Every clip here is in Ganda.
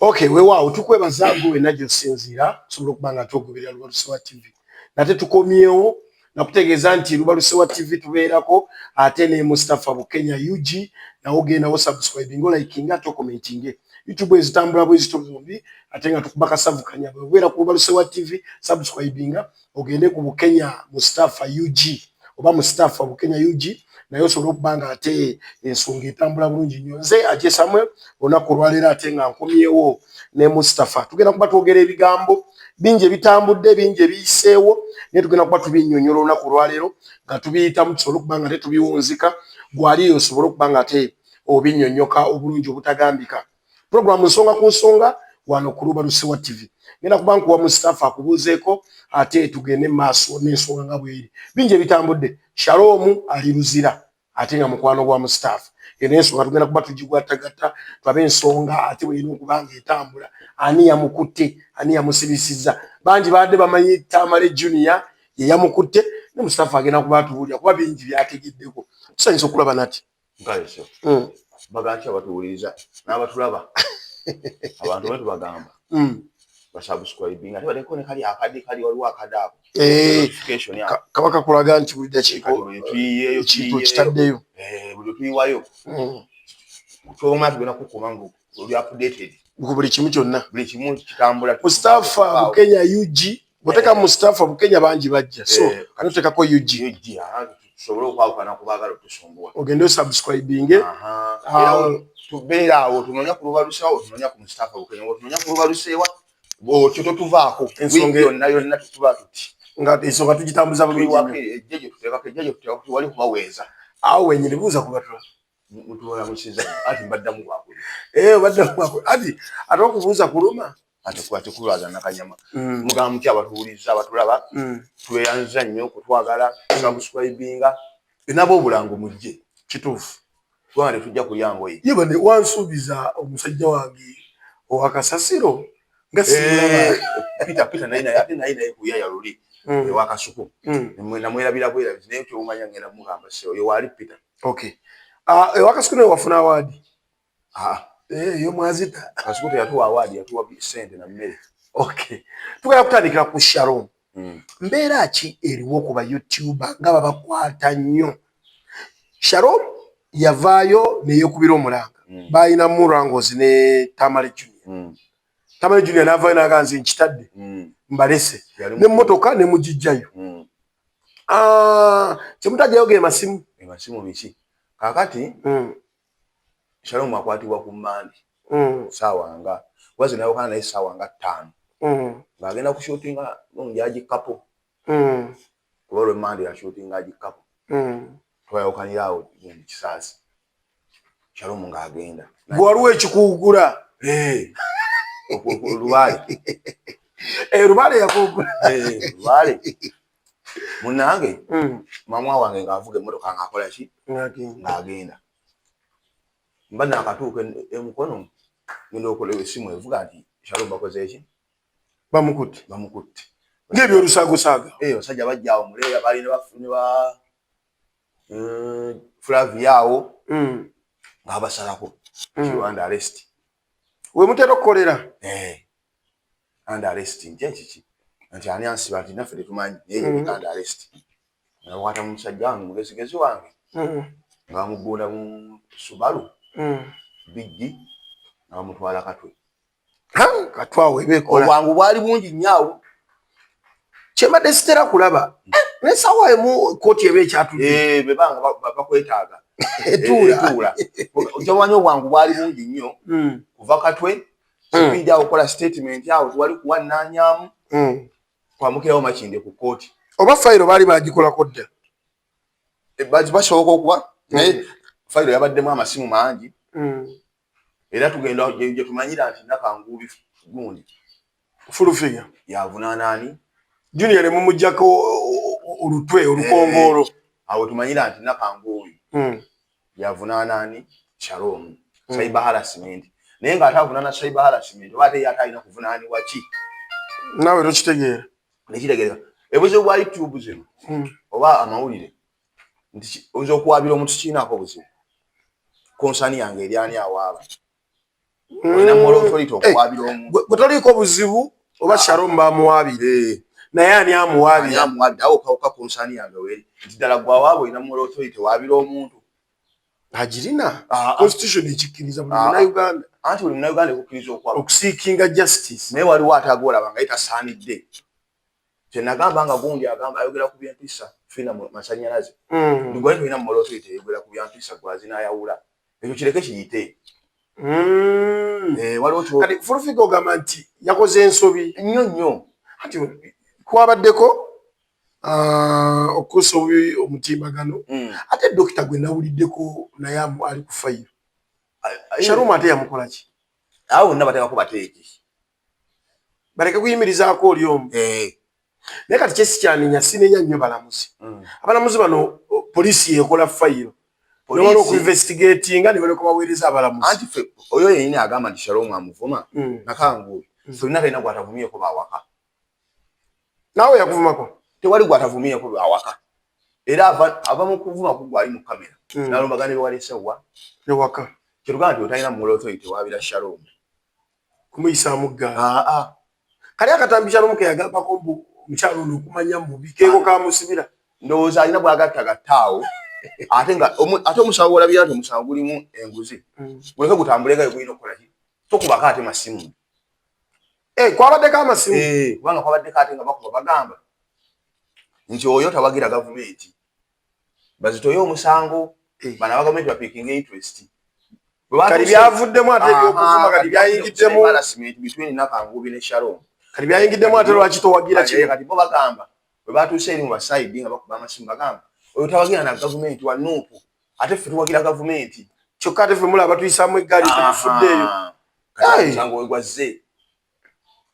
Okay, wewa tukwebaza gwe najyo sinzira sobola okubanga togubira Lubalusewa TV. Nate tukomyewo nakutegeeza nti Lubalusewa TV tubeerako ate ne Mustafa Bukenya UG nawo genda wo subscribe ngo likinga to commenting. YouTube ezitambula bwe zitombi ate nga tukubaka savukanya bwe wera ku Lubalusewa TV subscribinga ogende ku Bukenya Mustafa UG oba Mustafa Bukenya UG nayo sobola okubanga ate ensonga etambula bulungi nnyo. Nze Ajje Samuel olunaku lwaleero ate nga nkomyewo ne Mustafa tugenda kuba twogera ebigambo bingi ebitambudde bingi ebiyiseewo naye tugenda kuba tubinnyonnyola olunaku lwaleero nga tubiyitamu tusobole okuba nga ate tubiwunzika gwaliyo osobole okuba nga ate obinnyonnyoka obulungi obutagambika. Puroguramu nsonga ku nsonga wano ku Lubalusewa TV. Ngenda kuba nkuwa Mustafa akubuuzeeko ate tugende mu maaso n'ensonga nga bw'eri. Bingi ebitambudde. Shalom ali Luzira ate nga mukwano gwa Mustafa. Eno ensonga tugenda kuba tugigwattagatta twabe ensonga ate bw'erina okuba ng'etambula. Ani yamukutte, ani yamusibisizza. Bangi baadde bamanyi Tamale Junior ye yamukutte ne Mustafa agenda kuba atubuulira kuba bingi byategeddeko. Tusanyusa okulaba nati. Nkaleso. Bagaki abatuwuliriza n'abatulaba. Abantu bwe tubagamba. Basubscribing ate baleko ne kali akadi kali waliwo akadaako. Notification ya. Kabaka kulaga nti buli dakiika tuyiyeyo kitaddeyo. Buli tuyiwayo. Kyoma tugenda kukuma ngu oli updated. Buli kimu kyonna. Buli kimu kitambula. Mustafa Bukenya UG. Boteka Mustafa Bukenya bangi bajja. So kanotekako UG. UG tusobole okwawukana kubaagala otusumbuwa. Ogende osubscribinge. Tubeera awo tunoonya ku Lubalusewa tunoonya ku Mustafa Bukenya tunoonya ku Lubalusewa kyo totuvaako ensonga yonna tutuba tuti nga ensonga tugitambuza bulungi ejjeje tuteeka wali kubaweeza awo wenyini buuza kubatula mutuwola musiza ati mbaddamu gwakuli baddamu gwakuli ati ate okubuuza kuluma ate kulwaza nakanyama mugamba muti abatuwuliriza abatulaba tweyanza nnyo kutwagala subscribinga nabo obulango mujje kituufu kubanga tetujja kulya ngoye ye bane wansuubiza omusajja wange owakasasiro nga Peter naye kuyaya luli ewakasuku namwerabira bwerabizi naye kyomanya ngenda mugamba se oyo wali Peter. Okay. Ewakasuku naye wafuna awaadi yo mwazita kasuku teyatuwa awaadi yatuwa sente na mmere. Okay. Tugenda kutandikira ku Shalom. Mbeera ki eriwo ku ba YouTuber nga babakwata nnyo. Shalom yavaayo neyokubira omulanga balina Murangozi ne Tamale Junior. Tamale Junior n'avaayo n'aganze nkitadde mbalese n'emmotoka ne mugijjayo. Kyemutajjayo ge masimu biki kaakati Shalom akwatibwa ku Mmande saawa nga wazi nayokana naye saawa nga 5 ng'agenda kushootinga n'omujaji kapo kuba olwo Mmande yashootinga aji kapo twayokanira awo kisaasi Shalom ng'agenda bwaliwo ekikuugula Lubaale Lubaale yakuugula Lubaale munange mama wange ng'avuga emmotoka ng'akola ki ng'agenda mba nakatuuka emukono ngenda okolewa essimu evuga nti Shalom bakoze ki bamukutte ng'ebyolusaagasaaga abasajja bajja awo muleeya baali ne ba Flavia awo ng'abasalako under arrest we mutera okukolera under arrest nti ekiki nti ani ansiba nti naffe tetumanyi naye under arrest nakwata mu musajja wange mugezigezi wange nga bamugunda mu Subaru biggi nga bamutwala Katwe Katwawe ebeekola obwangu bwali bungi nnyo awo kyembadde sitera kulaba nesaawa emu kooti eba ekyatudde bebanga bakwetaaga etuula ojamanyi obwangu bwali bungi nnyo kuva Katwe bidde awo okukola statement awo tewali kuwannaanyaamu kwamukirawo Makinde ku kooti oba fayiro baali bagikolako dda basoboka okuba naye fayiro yabaddemu amasimu mangi era tugenda gye tumanyira nti Nakanguubi gundi Fulufiga yavunaana ani Junior ne mumuggyako olutwe olukongoolo awo tumanyira nti Nakanguubi yavunaana ani Shalom cyber harassment naye ng'ate avunaana cyber harassment oba ate ye ate alina kuvunaanibwa ki naawe tokitegeera nekitegeera ebuzibu bwa YouTube zino oba amawulire nti oyinza okuwaabira omuntu kiinaako obuzibu konsani yange eri ani awaaba olina moral authority okuwabira omuntu bwetoliko buzibu oba Shalom bamuwabire naye ani amuwabira awo kauka konsani yange weri nti ddala gwe awaaba olina moral authority wabira omuntu agirina constitution ekikkiriza buli munnauganda anti buli munnauganda ekukkiriza okusiikinga justice naye waliwo ate agolaba nga yetasaanidde kyenagamba nga gundi agamba ayogera ku byempisa fina masannyalaze ndigwali tolina moral authority ayogera ku byampisa gwazinayawula ekyo kireke kiyite waliwo kati Fulufiga ogamba nti yakoze ensobi nnyo nnyo ati kwabaddeko okukosa obubi omutimbagano ate dokita gwe nawuliddeko naye ali ku fayiro Shalom ate yamukola ki awo bonna bateekako bateeki baleke kuyimirizaako oli omu naye kati kyesi kyanenya sinenya nnyo balamuzi abalamuzi bano poliisi yekola fayiro newala okuinvestigatinga nibaleko baweereza abalamuzi anti fe oyo yennyini agamba nti Shalom amuvuma nakanguuli ffenna talina gwatavumyeko bawaka naawe yakuvumako tewali gwatavumyeko bawaka era ava mu kuvuma ku gwali mu kamera nalombagana bewalesewa ewaka kyetugamba nti otalina moral authority wabira Shalom kumuyisaamu ggaali kali akatambi Shalom ke yagambako mbu omukyalo ono okumanya mubi keeko kamusibira ndowooza alina bwagattagattaawo ate omusango olabira nti omusango gulimu enguzi guleke gutambulegayo gulina okukola ki tokubako ate masimu kwabaddeko amasimu kubanga kwabaddeko ate nga bakuba bagamba nti oyo tawagira gavumenti bazitoye omusango bana ba gavumenti bapikinga interest kali byavuddemu ate ebyokuvuma kali byayingiddemu between Nakangubi ne Shalom kali byayingiddemu ate lwaki towagira kino kati bo bagamba bwe batuuse eri mu basaidi nga bakuba amasimu bagamba oyo tawagira na gavumenti wa nuupu ate ffe tuwagira gavumenti kyokka ate ffe mulaba tuyisaamu eggaali tetufuddeeyo omusango we gwazze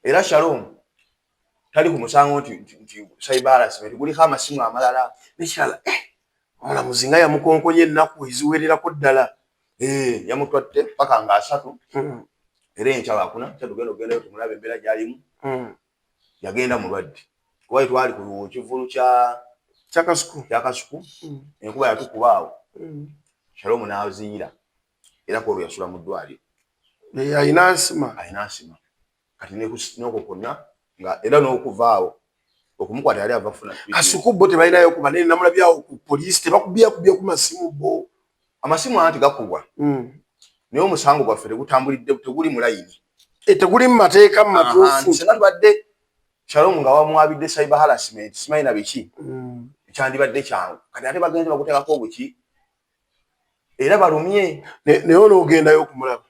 era Shalom tali ku musango nti cyber harassment guliko amasimu amalala nekirala omulamuzi nga yamukonkonye ennaku eziwererako ddala yamutwadde paka nga 3 era enkya bakuna kyatugenda ogendayo tumulabe embeera gyalimu yagenda mulwadde kuba twali ku kivulu kyakasuku enkuba yatukubaawo Shalom n'aziira era kwolwo yasula mu ddwaliro alina nsima kati n'okwo kwonna nga era n'okuvaawo okumukwata yali ava funa kasuku bo tebalinayo kuba naye namulabyawo ku poliisi tebakubya ku masimu bo amasimu anti gakubwa naye omusango gwaffe tegutambulidde teguli mu layini teguli mu mateeka mu matuufu singa tubadde Shalom nga wamwabidde cyber harassment simanyi na biki ekyandibadde kyangu kati ate bagenze bakuteekako obuki era balumye naye onoogendayo okumulaba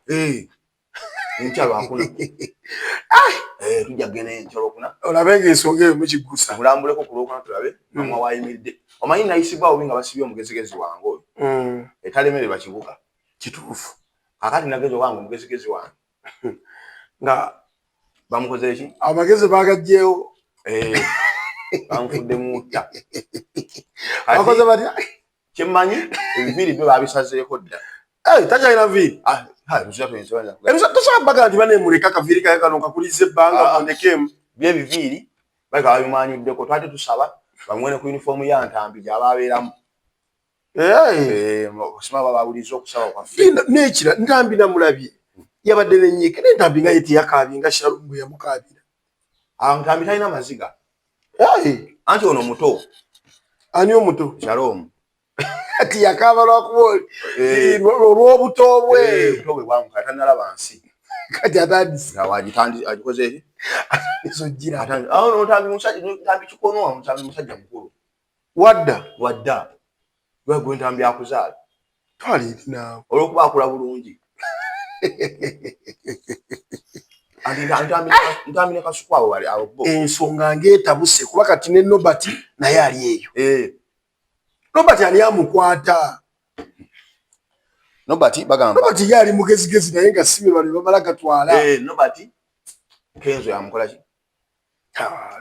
enkyalo akuna tujja kugenda enkyalo okuna olabe ng'ensonga eyo mukigusa mulambuleko ku lwokuna tulabe namwa wayimiridde omanyi nayisibwawo binga basibye omugezigezi wange oyo etalemererwa kibuga kituufu kakati nagezo wange omugezigezi wange nga bamukoze ki amagezi bagajjeewo bamufudde mutta bakoze batya kyemmanyi ebiviiri byo babisazeeko dda takyalina viiri tosobola baga nti banemuleka akaviiri kaye kano kakuliza ebbanga mondekemu byebiviiri baleka babimanyuddeko twate tusaba bamwene ku yunifoomu ya ntambi gy'abaabeeramu osima babawuliriza okusaba kwaffe nekira ntambi namulabye yabadde nenyiike nentambi nga ye teyakaabye nga Shalom bwe yamukaabira ntambi talina maziga anti ono muto ani omuto Shalom ati yakaaba lwakuba olw'obuto bwe bwamuka tanalaba nsi kati atandise agikoze eki atandise ntambi kikonoa ntambi musajja mukulu wadda gwe ntambi akuzaala twaliri naawe olw'okuba akula bulungi ntambi ne kasuku abo bo ensonga ng'etabuse kuba kati ne Nobert naye ali eyo Nobert ani amukwata Nobert bagamba Nobert ye ali mugezigezi naye nga sime bali bamala gatwala Nobert Kenzo yamukola ki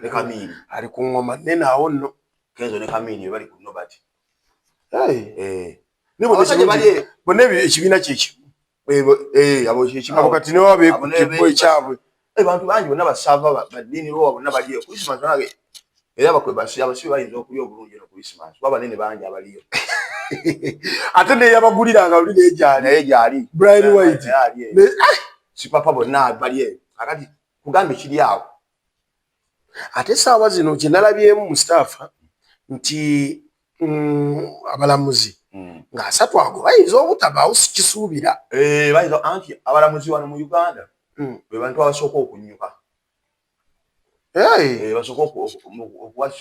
ne Kamini ali ku ngoma nene awo nno Kenzo ne Kamini bali ku Nobert bonna ekibiina kyekimu abo kati ne wabeekutebo ekyabwe bantu bangi bonna basava baddiini lwowa bonna baliyo Christmas nage era abasibe bayinza okulya obulungi no Christmas kuba banene bangi abaliyo ate neyabaguliranga luli naye gyali Brian White si papa bonna bali kakati kugambe kiri awo ate saawa zino kye nalabyemu Mustafa nti abalamuzi nga asatu ago bayinza obutabaawo sikisuubira bayinza anti abalamuzi wano mu Uganda be bantu abasooka okunyuka basooka okuwa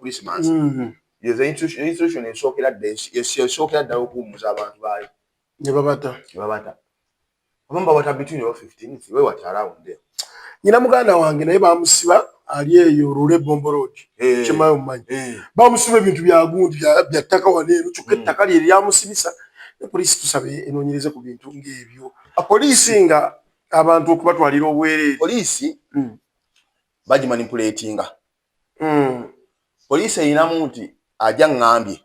Christmas yeze institution esookera ddala okuwummuza abantu baayo ne babata abamu babata between 15 we what around there. Nyina muganda wange naye bamusiba ali eyo Rule Bombo Road kimayo mmanyi bamusiba ebintu bya gundi bya ttaka waneero kyokka ettaka lye lyamusibisa ne poliisi tusabe enoonyereze ku bintu ng'ebyo poliisi nga abantu okubatwalira obwereere poliisi bagimanipulatinga poliisi eyinamu nti ajja ngambye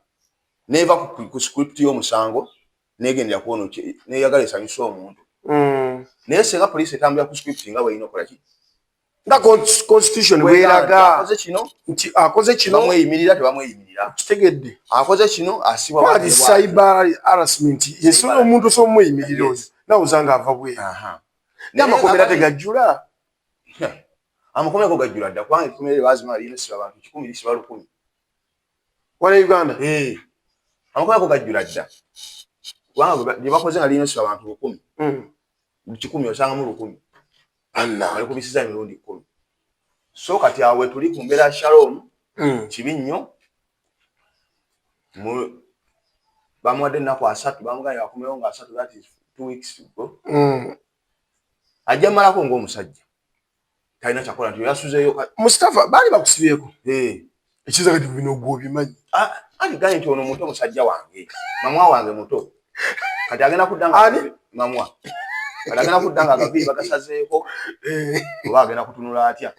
neva ku script y'omusango negendera kuono neyagala esanyusa omuntu naye singa poliisi etambula ku script nga bweyina okola ki nga constitution bweraga nti akoze kino bamweyimirira tebamweyimirira kitegedde akoze kino asibwa kwali cyber harassment yesono omuntu so mweyimirira oyo nawe uzanga ava bwe n'amakomera tegajjula amakomera ko gajjula dda kubanga ikomere bazima alina siba abantu 10 siba 10 wale Uganda amakomera ko gajjula dda kubanga bye bakoze nga lino siba abantu 10 10 osanga mu 10 anna bali kubisiza emirundi 10 so kati awe tuli ku mbera Shalom kibi nnyo bamwadde nako asatu bamuganya akomewo nga asatu that is 2 weeks ago ajja malako ng'omusajja talina kyakola nti yasuzeeyo Mustafa baali bakusibyeko ekiza kati bino gwo bimanyi ali gani nti ono muto musajja wange mamwa wange muto kati agenda kuddanga ani mamwa kati agenda kuddanga agaviiri bagasazeeko oba agenda kutunula atya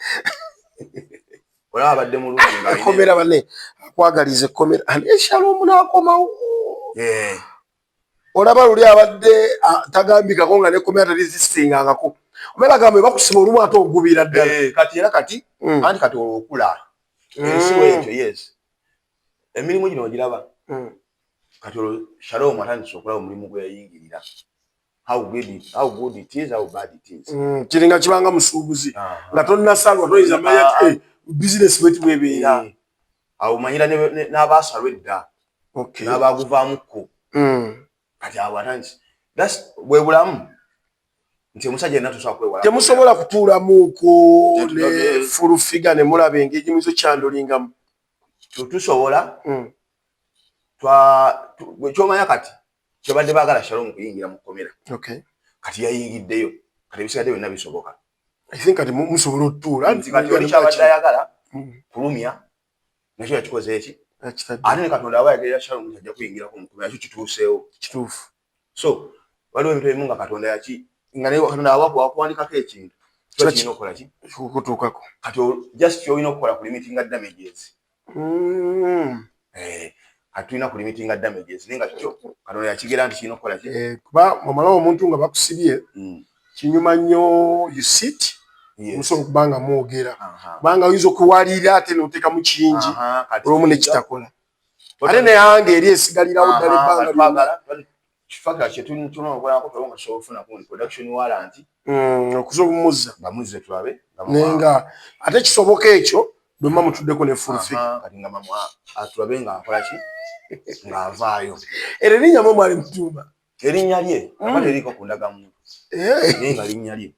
olaba abadde mulungi komera bane akwagalize komera Shalom n'akomawo olaba luli abadde tagambikako nga ne komera talizisingangako omera gambe bakusiba olumu ate ogubira ddala kati era kati anti kati okula ensiwe ekyo yes emirimu gino ogiraba kati Shalom atandise okulaba omulimu gwe yayingirira how good it is how bad it is kiringa kibanga musuubuzi nga tonnasalwa toyinza manya business bwetu bwebeera awo manyira n'abaasalwa edda n'abaaguvaamuko kati awo atandise bwe bulamu nti omusajja yenna tosobola kwewala temusobola kutuulamuuko ne full figure ne mulaba engeri muizo kyandolingamu tusobola kyomanya kati kyobadde baagala Shalom kuyingira mu kkomera kati yayingiddeyo kati ebisigadde byonna bisoboka I think kati musobola otuula nti kati oli kyabadde ayagala kulumya nakyo yakikoze eki ate ne Katonda aba yagerera Shalom tajja kuyingirako mu kkomera kyo kituuseewo kituufu so waliwo ebintu ebimu nga Katonda yaki nga ne Katonda awakuwandikako ekintu kirina okukola ki kutuukako kati just kyolina okukola ku limitinga damages kati tulina ku limitinga damages naye nga kyo Katonda yakigera nti kirina okukola ki kuba omalawo omuntu nga bakusibye kinyuma nnyo you sit musobola okubanga mwogera kubanga oyinza okuwalira ate n'oteeka mu kiyingi olw'omu ne kitakola ate neyange eri esigalirawo ddala ebbanga lyonna kifakira kyetunaokolako tulaba nga tusobola okufuna ku production warrant okusobola omuzza bamuzze tulabe naye nga ate kisoboka ekyo bwemma mutuddeko ne full figure kati nga mama atulabe nga akola ki ng'avaayo era erinnya mwe mwali mutuuma erinnya lye aba teriiko ku ndagamuntu naye nga linnya lye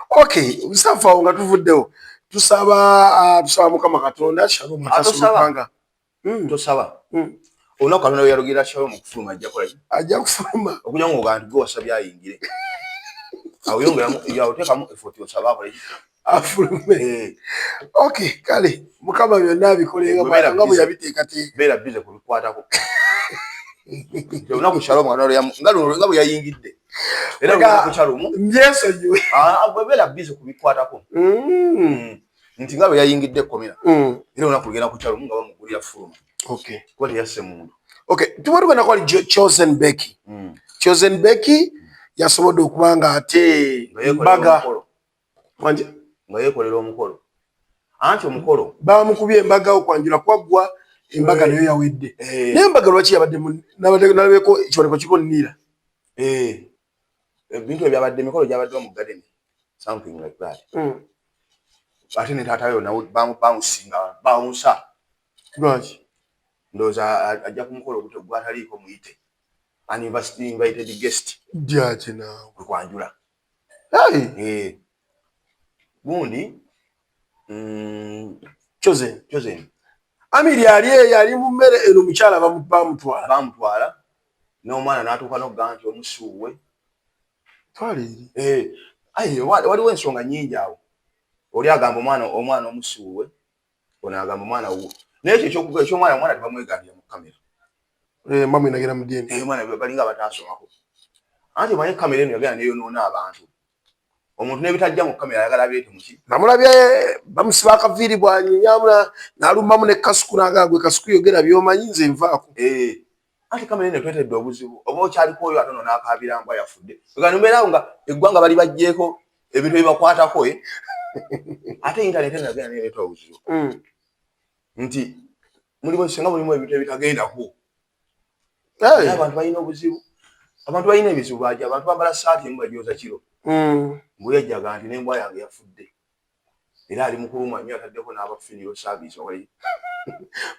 okay Mustafa awo nga tuvuddewo tusaba Mukama Katonda Shalom atasobanga tosaba olunaku Katonda we yalugirira Shalom okufuluma ajja kola ki ajja kufuluma okugira ngo ogantu gwe wasabye ayingire awo yongeramu yaoteekamu effort osaba akole ki afulume okay kale Mukama byonna abikolenga nga bwe yabiteekateeka beera bize kubikwatako olunaku Shalom nga bwe yayingidde era olunaku Shalom mbyesonyiwe bwe beera bize kubikwatako nti nga bwe yayingidde ekkomera era olunaku lugenda ku Shalom nga bamugulira fuluma kuba teyasse muntu tuba tugenda kwali Chosen Becky Chosen Becky yasobodde okuba nga ate embaga nga yeekolera omukolo anti omukolo bamukubye embaga okwanjula kwaggwa embaga nayo yawedde naye embaga lwaki yabadde nalabeko ekiboneko kiriko nniira ebintu ebyabadde mikolo gyabadde mu garden something like that ate ne taatayo nawo bamusinga bawunsa lwaki ndowooza ajja ku mukolo gwataliiko muyite invited guest jaki naawe kwanjula gundi chosen Amiri ali eyo ali mu mmere eno mukyala bamutwala n'omwana n'atuuka n'okugamba nti omusuuwe waliwo ensonga nnyingi awo oli agamba omwana omusuuwe ono agamba omwana wuwe naye ekyomwana tebamwegambira mu kamera mamwinagira mu dini omwana balinga bataasomako anti omanye kamera eno yagenda neyonoona abantu omuntu n'ebitajja mu kamera ayagala beete muki namulabye bamusiba akaviiri bwanyamula n'alumbamu ne kasuku nagagwe kasuku yogera byomanyi nze nvaako anti kamera eno twetedde obuzibu oba okyaliko oyo ate ono n'akaabira mbwa yafudde eganombeerawo nga eggwanga bali baggyeko ebintu ebibakwatako ate internet nagenda neereeta obuzibu nti singa mulimu ebintu ebitagendako abantu balina obuzibu abantu balina ebizibu baji abantu bambala saati emu bajooza kiro mbuyajjaga nti n'embwa yange yafudde era ali mukulumwa nnyo ataddeko n'abafuniro saabiisi oli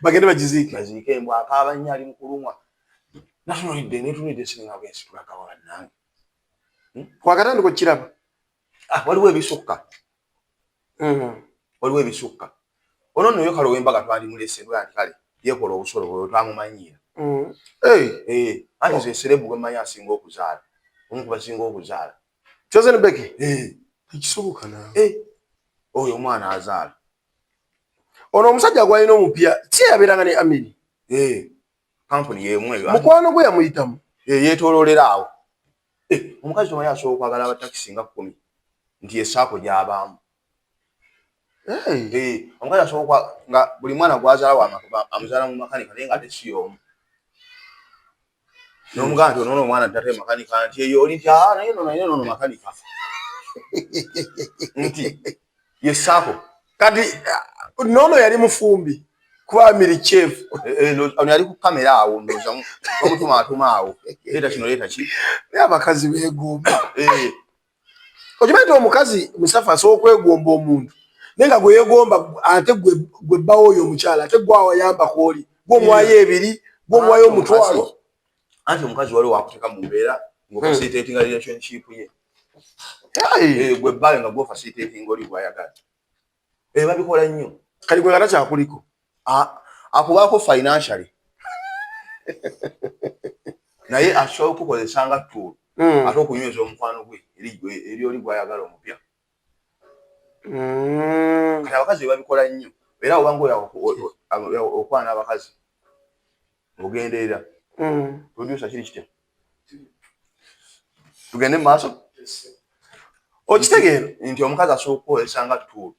bagende bagiziike baziike embwa akaaba nnyo ali mukulumwa natunulidde netunulidde siringa bwensi tulagawa bannange wakatandika okiraba waliwo ebisukka waliwo ebisukka ono nno yokalo w'embaga twandimulese nti kale yekola obusolo bwe twamumanyiira anti nze serebu gwe mmanyi asinga okuzaala omu ku basinga okuzaala Chosen Becky ekisoboka naawe oyo omwana azaala ono omusajja gwalina omupya ki yabeeranga ne Amiri kampuni yemu mukwano gwe yamuyitamu yeetooloolera awo omukazi tomanyi asobola okwagala abatakisi nga 10 nti esaako gy'abaamu omukazi asobola nga buli mwana gwazaala amuzaala mu makanika naye nga ate si y'omu n'omugamba nti onoono omwana tate makanika nti eyo oli nti naye nono makanika nti yesaako kati noono yali mufumbi kuba Amiri chef ono yali ku kamera awo ndowooza bamutumaatuma awo leeta kino leeta ki naye abakazi beegomba okimanyi nti omukazi Musafa asobola okwegomba omuntu naye nga gwe yeegomba ate gwe bbawo oyo omukyala ate gwe awayambako oli gw'omuwayo ebiri gw'omuwayo omutwalo anti omukazi waliwo wakuteeka mu mbeera ng'ofacilitatinga relationship ye gwe bbawe nga gw'ofacilitatinga oli gwayagala babikola nnyo kali gwe nga takyakuliko akubaako financially naye asobola okukozesa nga tool ate okunyweza omukwano gwe eri oli gwayagala omupya kati abakazi babikola nnyo era obanga okwana abakazi ogenderera producer kiri kitya tugende mu maaso okitegeera nti omukazi asobola okukozesa nga tool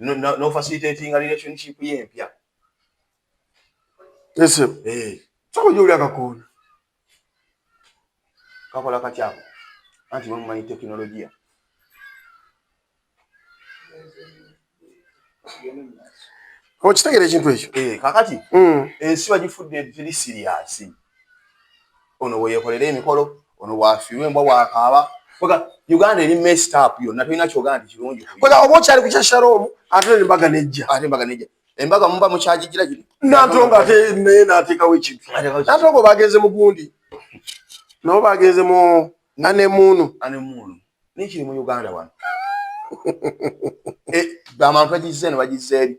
no facilitating relationship ye empya soko gy'oli akakoona kakola katyako anti bamumanyi tekinologiya okitegeera ekintu ekyo kakati ensi bagifudde teri siriyasi ono bweyekolera emikolo ono bwafiirwa embwa bwakaaba Uganda eri messed up yonna tolina kyogamba nti kirungi oba okyali ku kya Shalom ate embaga nejja embaga muba mukyagigira giri nantonga ate naye n'ateekawo ekintu nantonga bagenze mu gundi nabo bagenze mu anemuunu nikiri mu Uganda wano abantu bagizze eno bagizze eri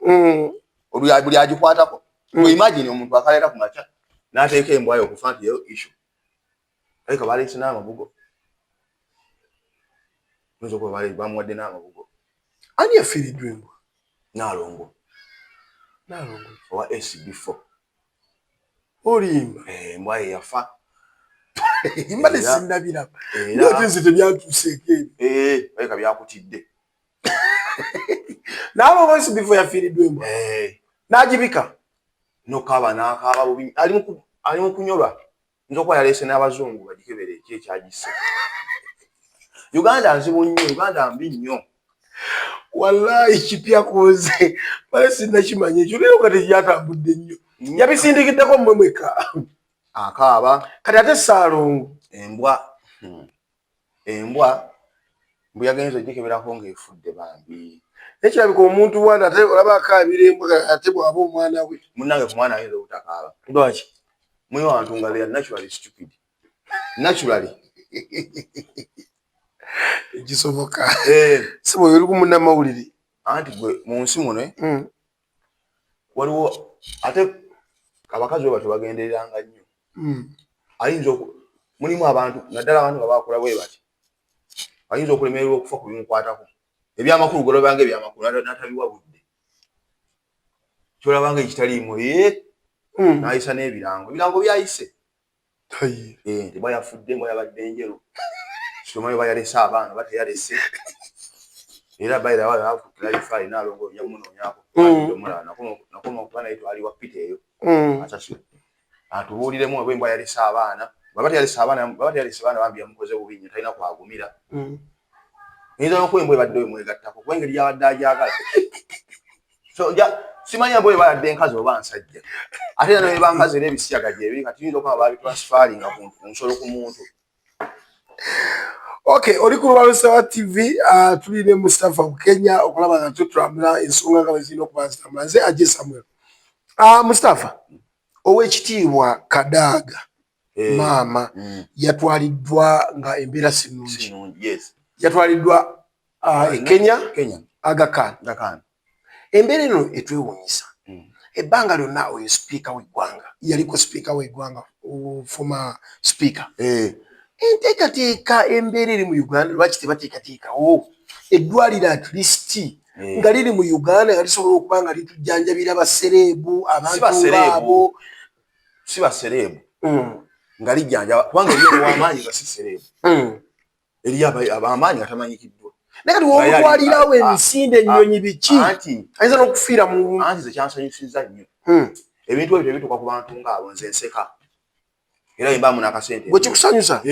buli agikwatako imagine omuntu akaleeta ku makya n'ateeka embwayo okufa nti yo issue aleka baleese n'amabugo bamuwadde n'amabugo ani yafiiriddwa embwa Nalongo owa SB4 olimba embwa ye yafa mbadde sinnabiraba nti nze tebyantuuseeko ebyo aleka byakutidde Nalongo SB4 yafiiriddwa embwa n'agibika nokaba n'akaaba bubi ali mu kunyolwa nza okuba yaleese n'abazungu bagikebere eki ekyagisse Uganda nzibu nnyo Uganda mbi nnyo wallahi kipya koze bale sinnakimanya ekyo leero nga tekyatambudde nnyo yabisindikiddeko mmwe mweka akaaba kati ate Saalongo embwa embwa yagenze gikeberako ng'efudde bambi. Ekirabika omuntu bwana ate olaba akaabira embwa ate bw'aba omwana we. Munnange ku mwana ayinza obutakaaba. Lwaki? Muyo wantu nga they are naturally stupid. Naturally. Ekisoboka. Si bwe oli ku munnamawulire. Anti gwe mu nsi muno waliwo ate abakazi bwe batyo bagendereranga nnyo. Ayinza mulimu abantu naddala abantu nga baakula bwe bati. Ayinza okulemererwa okufa ku bimukwatako. Ebyamakulu golobanga ebyamakulu n'atabiwabudde. Kyolabanga ekitaliimu n'ayisa n'ebirango. Ebirango byayise. Embwa yafudde, embwa yabadde njeru. Somayo bayalese abaana bateyalese. Era bayira wala clarify nalongo yamunoonyako. Nakoma okuba naye twali wa pita eyo. Asasule. Atubuuliremu embwa yalese abaana. Babateyalese abaana bambi yamukoze bubi nnyo talina kwagumira. Nyiza n'okuba embwa ebadde emwegattako kuba engeri gy'abadde agyagala. So simanya embwa ebadde enkazi oba nsajja. Ate era ne bankazi era ebisiyaga gyebiri kati tuyinza okuba baali transferringa ku nsolo ku muntu. Okay, oli ku Lubalusewa TV tuli ne Mustafa Bukenya okulaba nga tutambula ensonga nga bwe zirina okuba zitambula. Nze Ajje Samuel. Mustafa, ow'ekitiibwa Kadaga maama yatwaliddwa nga embeera sinungi. Yatwaliddwa Kenya Aga Khan. Embeera eno etwewuunyisa. Ebbanga lyonna oyo sipiika w'eggwanga yaliko sipiika w'eggwanga former speaker. Enteekateeka embeera eri mu Uganda lwaki tebateekateekawo eddwaliro at least nga liri mu Uganda nga lisobola okuba nga litujjanjabira basereebu abantu abo. Si basereebu nga lijjanjaba kubanga eriyo ow'amaanyi nga si sereebu. Eriyo ab'amaanyi nga tamanyikiddwa. Naye kati w'omutwalirawo emisinde ennyonyi biki ayinza n'okufiira mu. Anti ze kyansanyusizza nnyo ebintu ebyo tebituuka ku bantu ng'abo nze nseka era yembaamu n'akasente. Gwe kikusanyusa?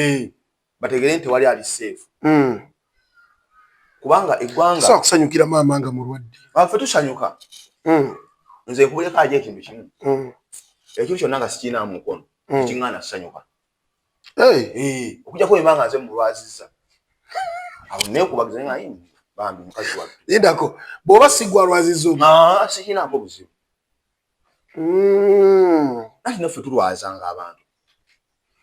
Bategere nti wali ali safe. Kubanga eggwanga so kusanyukira maama nga mulwadde. Ffe tusanyuka. Nze nkubuleko aje ekintu kimu. Ekintu kyonna nga sikirina mu mukono ekiŋŋaana kusanyuka. Okujjako embanga nze mulwazizza. Awo neekubagiza nga bambi mukazi wange. Yendako bw'oba sigwa lwazizza sikinaako buzibu. Ati naffe tulwazanga abantu.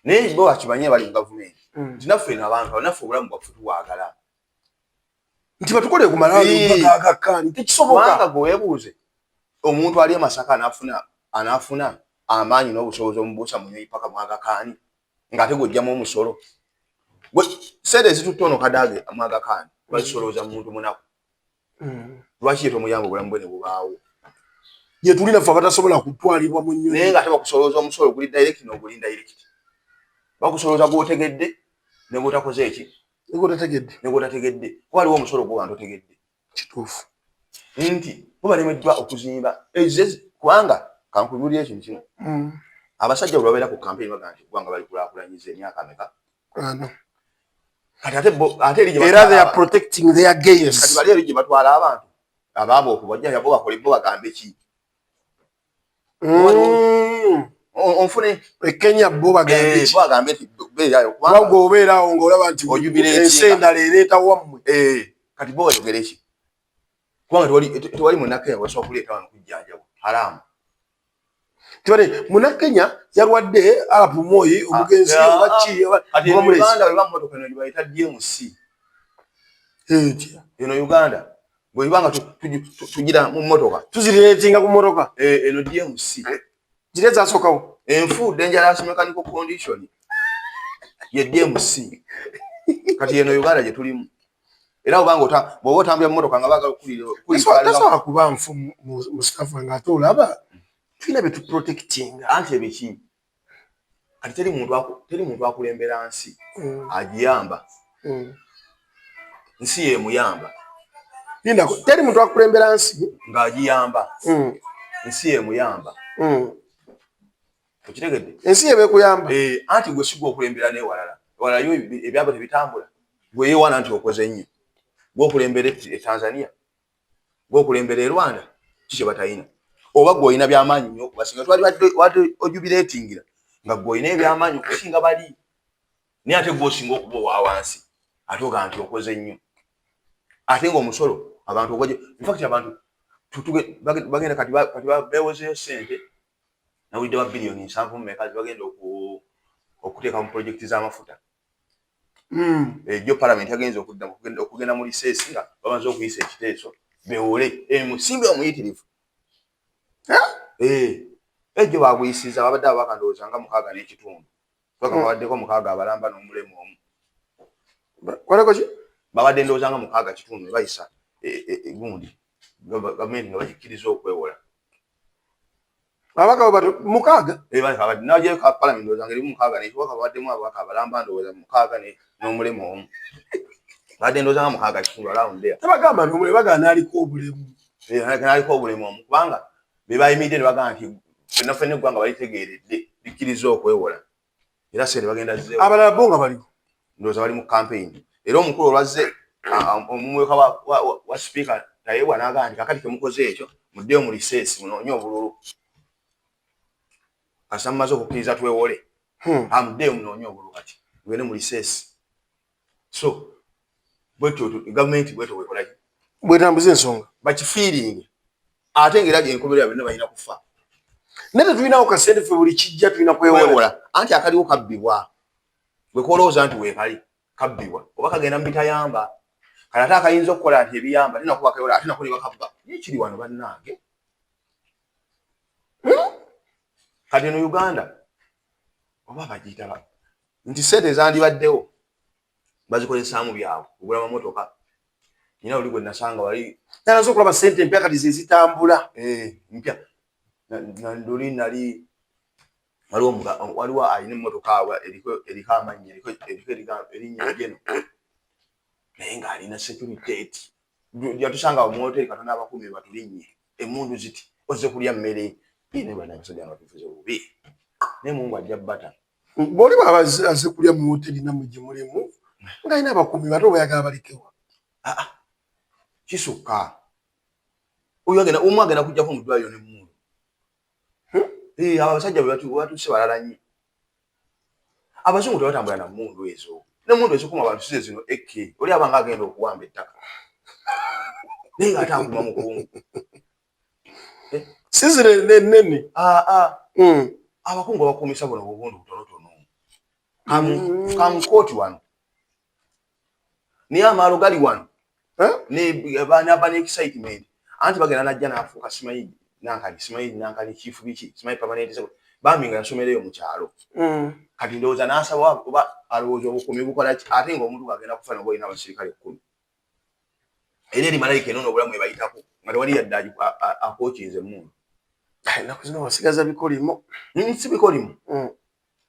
Naye bo bakimanye bali mu gavumenti. Nti naffe n'abantu naffe obulamu bwaffe tuwagala. Nti batukole ku malaalo Aga Khan tekisoboka. Kubanga gwe weebuuze omuntu ali e Masaka anaafuna amaanyi n'obusobozi omubuusa mu paka mu Aga Khan ng'ate gw'ojjamu omusolo. Sente ezitutte ono Kadaga mu Aga Khan bazisolooza mu muntu munaku. Lwaki ye tomuyamba obulamu bwe ne bubaawo? Ye tuli naffe abatasobola kutwalibwa mu nnyonyi. Naye ng'ate bakusolooza omusolo guli direct n'oguli indirect. Bakusolooza gw'otegedde ne gw'otakoze eki? Ne gw'otategedde. Kuba waliwo omusolo gwo wantu otegedde. Kituufu. Nti bo balemeddwa okuzimba. Kubanga kankubulira ekintu kimu. Abasajja bwe babeera ku campaign baga nti eggwanga balikulaakulanyiza emyaka meka. Kati ate eri gye era they are protecting their gains. Kati bali eri gye batwala abantu abaabo okubajja yabo bakole bo bagambe ki? Onfune Kenya bo bagambe ki? Bo bagambe nti beerayo kubanga obeerawo ng'olaba nti ensendala ereeta wammwe. Kati bo bayogere ki? Kubanga tewali munnakenya wasobola kuleeta wano kujjanjabwa haramu. Tibane Munnakenya yalwadde Arap Moi omugenzi obaki ati Uganda bwe bamotoka eno bayita DMC. Eno Uganda bwe ibanga tugira mu motoka tuziretinga ku motoka eno DMC jireza asokawo enfu dangerous mechanical condition ye DMC. Kati eno Uganda gye tulimu era obanga bw'oba otambula mu motoka nga baagala tasobola kuba nfu Mustafa ng'ate olaba tulina bye tuprotectinga. Anti ebiki kati teri muntu akulembera nsi agiyamba nsi yemuyamba. Lindako teri muntu akulembera nsi ng'agiyamba nsi yemuyamba. Okitegedde? Ensi yebekuyamba. Anti gwe sigwa okulembera n'ewalala ewalalayo ebyabo tebitambula gwe yeewaana nti okoze nnyo. Gwe okulembera Tanzania gwe okulembera Rwanda kiki batayina. Oba gwe olina by'amaanyi nnyo okubasinga twali ojubireetingira nga gwe olina eby'amaanyi okusinga bali naye ate gwe osinga okuba owa wansi atoga nti okoze nnyo ate ng'omusolo abantu ogoje in fact abantu bagenda kati beewozeeyo ssente nawulidde wa biliyoni 7 mumeka bagenda okuteeka mu projekiti z'amafuta ejjo parliament yagenze okugenda mu liseesi nga bamaze okuyisa ekiteeso bewole musimbi omuyitirivu ejjo baguyisiza babadde ababaka ndowooza nga 6 n'ekitundu babaddeko 6 abalamba n'omulemu omu babadde ndowooza nga 6 kitundu ne bayisa gundi gavumenti nga bagikkiriza okwewola ababaka babadde 6 najeyo ka parliament ndowooza nga erimu 6 n'ekiwaka babaddemu ababaka abalamba ndowooza 6 n'omulemu omu babadde ndowooza nga 6 kitundu around there tabagamba n'omulemu bagaana aliko obulemu aliko obulemu omu kubanga be bayimiridde ne bagamba nti ffenna eggwanga balitegeeredde likkiriza okwewola era sente bagenda zzeewo abalala bo nga baliwo ndowooza bali mu campaign era omukulu olwazze omumweka wa sipiika tayeebwa n'agamba nti kakati kemukoze ekyo muddeyo mu liseesi munoonye obululu kasa mumaze okukkiriza twewole muddeyo munoonye obululu kati mugende mu liseesi so bwetyo gavumenti bwetyo bwekolaki bwetambuza ensonga bakifiiringe ate ng'era enkomerero yabwe balina kufa nate tulinawo kasente ffe buli kijja tulina kwewola anti akaliwo kabbibwa bwe kolowooza nti weekali kabbibwa oba kagenda mu bitayamba kale ate akayinza okukola nti ebiyamba ate nakuba kayola ate nako ne bakabba ekiri wano bannange kati eno Uganda oba bagiyita nti sente ezandibaddewo bazikozesaamu byabwe kugula mamotoka nyina oli gwe nasanga wali nazo okulaba sente empya kati zezitambula mpya ndoli nali waliwo alina emmotoka awa eriko amannya eriko erinnya lyeno naye ng'alina security yatusanga mu hoteri katona abakumi batulinnye emmundu ziti ozze kulya mmere ine bana abasajja nga tufuze bubi naye Mungu ajja bbata bw'oli bw'aba azze kulya mu hoteri nammwe gye mulimu ng'alina abakumi bato bayagala balekewa kisukka oyo omu agenda kujjako mu ddwaliro n'emmundu abasajja batuuse balala nnyo abazungu tebatambula na mmundu ezo n'emmundu ezikuma abantu size zino eke oli abanga agenda okuwamba ettaka naye ng'ate akuma mu kuwungu sizire nenne abakungu bakumisa buno obundu butonotono kamukooti wano naye amaalo gali wano n'aba n'excitement anti bagenda najja n'afuuka simayidi nankani chief biki simayidi permanent seko bambi nga yasomereyo mu kyalo kati ndowooza n'asaba oba alowooza obukumi bukola ate ng'omuntu agenda kufa nga olina abasirikale 10 era eri malayika eno n'obulamu ebayitako nga tewali yadde akookinze emmundu ennaku zino wasigaza bikolimo si bikolimo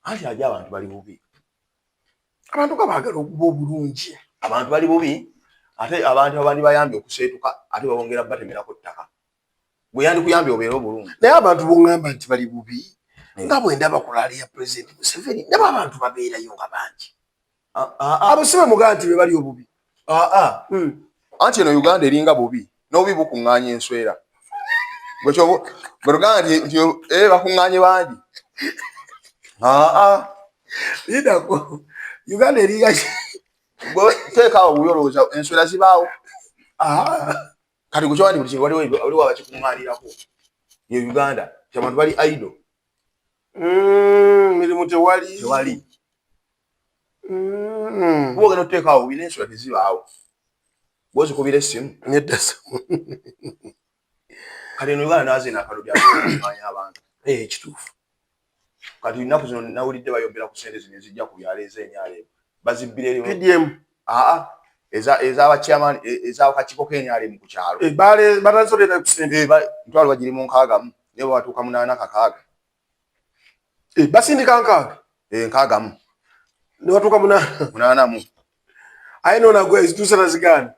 anti ajja abantu bali bubi abantu nga baagala okuba obulungi abantu bali bubi ate abantu abandi bayambye okuseetuka ate babongera batemerako ttaka bwe yandikuyambye obeera obulungi naye abantu bongamba nti bali bubi nga bwendaba ku laali ya pulezidenti Museveni nabo abantu babeerayo nga bangi abo si bamugamba nti be bali obubi anti eno Uganda eringa bubi n'obubi bukuŋŋaanya enswera bwetugamba nti bakuŋŋaanye bangi lidako Uganda eringa teekaawo buyolowooza enswera zibaawo kati kukyowandi buli kintu waliwo abakikuŋŋaanirako ye Uganda ti abantu bali idle mirimu tewali kuba ogenda otuteekaawo bina enswera tezibaawo bwozikubira essimu nedda kati eno Uganda naze nakalobya akuŋŋaanya abantu kituufu kati nnaku zino nawulidde bayombera ku sente zino ezijja ku byalo ez'enyaleero bazibbire PDM ez'abachairman ez'akakiiko k'enyaleero ku kyalo batansolera ku sente ntwalo bagiri mu 6 naye bwatuuka 8 kakaaga basindika 6 6 ne batuuka 8 mu aye noonagwe ezituusa nazigaana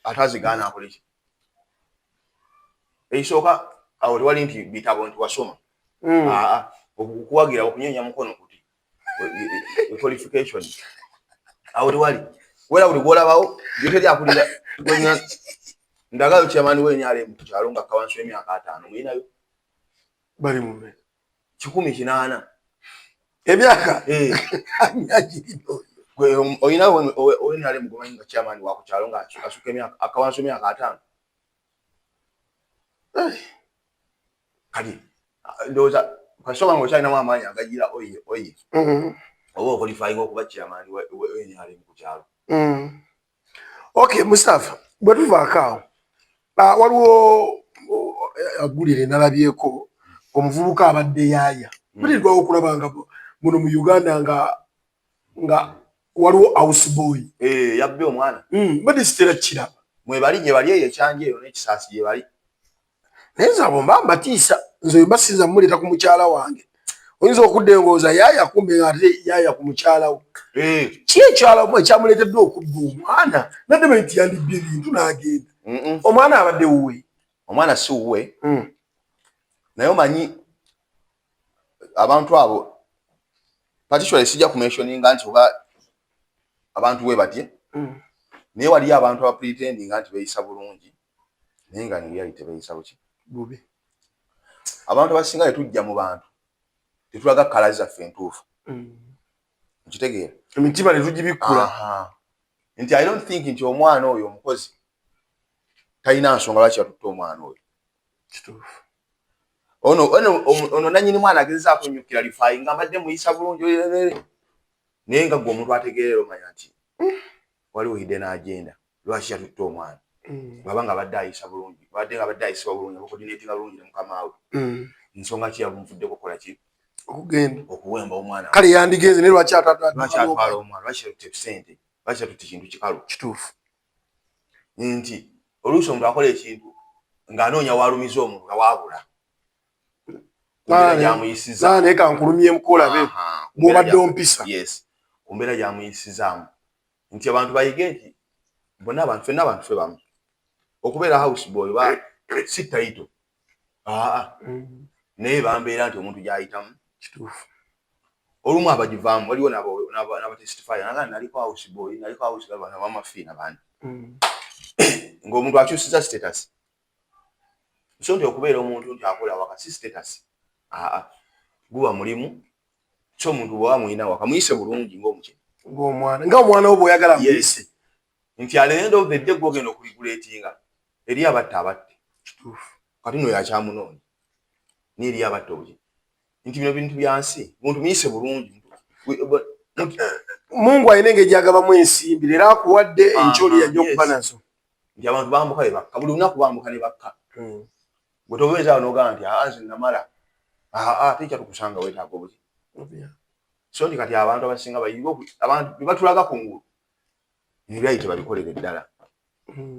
ate azigaana akole ki ekisooka awo tewali nti bitabo nti wasoma okuwagira okunyeenya mukono kuti qualification awo tewali wera buli gwolabawo gyoteri akulira ndagayo kyamaani w'enyaleero mu kyalo nga kawansi w'emyaka 5 muyinayo bali mu 180 emyaka anyagirino oyina oyinale mugomanyi nga chairman wa ku kyalo nga asuka emyaka akawanso emyaka 5 kali ndoza kwasoba ngo china mama agagira oye obo qualifying okuba chairman oyinale mu kyalo. Okay Mustafa bwetuva akaawo waliwo agulire nalabyeko omuvubuka abadde yaaya bulirwawo okulaba nga muno mu Uganda nga waliwo houseboy yabbe omwana badi sitera kiraba mwe bali gye bali ekyanje eyo n'ekisaasi gye bali neza bomba mbatiisa nzo mbasiza muleta ku mukyala wange oyinza okuddengoza yaaya kumbe ate yaaya ku mukyala wo ekyala mwe kyamuleetedde okudda omwana nadde nti yandibye ebintu n'agenda omwana abadde wuwe omwana si wuwe naye omanyi abantu abo particularly sijja kumentioninga nti oba abantu we batye naye wali abantu aba pretending nti beeyisa bulungi naye nga ne reality beeyisa buki bubi. Abantu abasinga tujja mu bantu tetulaga kala zaffe entuufu nkitegeera emitima ne tugibikula nti I don't think nti omwana oyo omukozi talina nsonga lwaki yatutte omwana oyo kituufu ono nanyini mwana agezaako nnyo clarify nga mbadde muyisa bulungi naye nga gwe omuntu ategeerera omanya nti waliwo hidden agenda lwaki yatutte omwana bwaba nga abadde ayisa bulungi badde nga abadde ayisibwa bulungi abakoordinatinga bulungi ne mukama we ensonga ki yabumuvuddeko okukola ki okugenda okuwemba omwana kale yandigenze ne lwaki atwala omwana lwaki yatutte ssente lwaki yatutte kintu kikalu kituufu nti oluusi omuntu akola ekintu ng'anoonya walumiza omuntu nga waabula gyamuyisizaamu naye kankulumye mukolabe bw'obadde ompisa ku mbeera gyamuyisizaamu nti abantu bayige nti bonna abantu fenna abantu fe bamu okubeera house boy si taito naye bambeera nti omuntu gyayitamu kituufu olumu abagivaamu waliwo n'abatestify naga naliko house boy naliko house girl n'abamafiina bandi ng'omuntu akyusiza status so nti okubeera omuntu nti akola waka si status guba mulimu so omuntu bw'oba muyina waka muyise bulungi ng'omwana wo bw'oyagala muyise nti at the end of the day gw'ogenda okuregulatinga eri abatte kituufu kati no yakyamunoonya n'eri abatte obuki nti bino bintu byansi muntu muyise bulungi Mungu ayina engeri gy'agabamu ensimbi era akuwadde enkyoli yajja okuba nazo nti abantu bambuka ne bakka buli lunaku bambuka ne bakka bwe tobeezaawo n'ogamba nti nze namala tekyatukusanga weetaaga obuki so nti kati abantu abasinga abantu bye batulaga kungulu ebyali tebabikolera eddala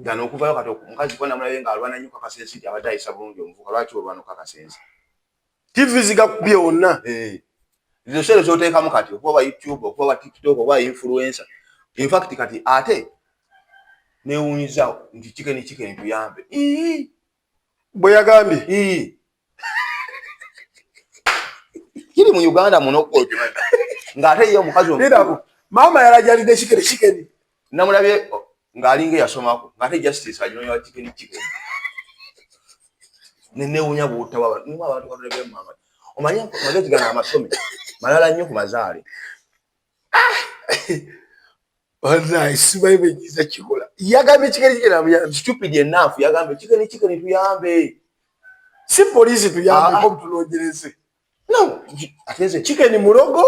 gano okuvayo kati omukazi kona mulabe ng'alwana nnyo kakasensi nti abadde ayisa bulungi omuvuka lwaki olwana kakasensi TV zigakubye wonna izo sero zoteekamu kati okuba YouTube okuba TikTok okuba influencer in fact kati ate neewuunyiza nti chicken tuyambe bwe yagambye kiri mu Uganda muno okwokimanyi ng'ate ye omukazi maama yalajalidde chicken namulabye ng'alinga eyasomako ng'ate justice aginonya chicken nenewuunya bw'otawa nimu abantu katulebe mama omanyi magezi gano amasome malala nnyo ku mazaale wallahi simanyi bwenyiza kikola yagambye chicken amuyambe stupid enough yagambye chicken tuyambe si polisi tuyambe ko tulongereze no ateze chicken murogo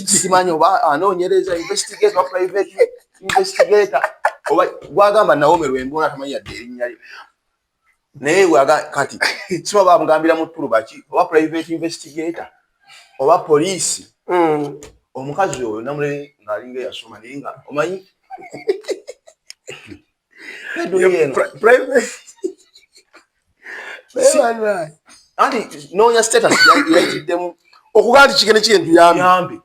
simanyi oba anoonyereza investigate wa private investigator oba gwagamba Naomi Lwembona tamanyi yadde erinnya lye naye kati siba bamugambira mu ttulu baki oba private investigator oba poliisi omukazi oyo namule ng'alinga eyasoma naye nga omanyi anti noonya status yayitiddemu okugaa nti chicken tuyambe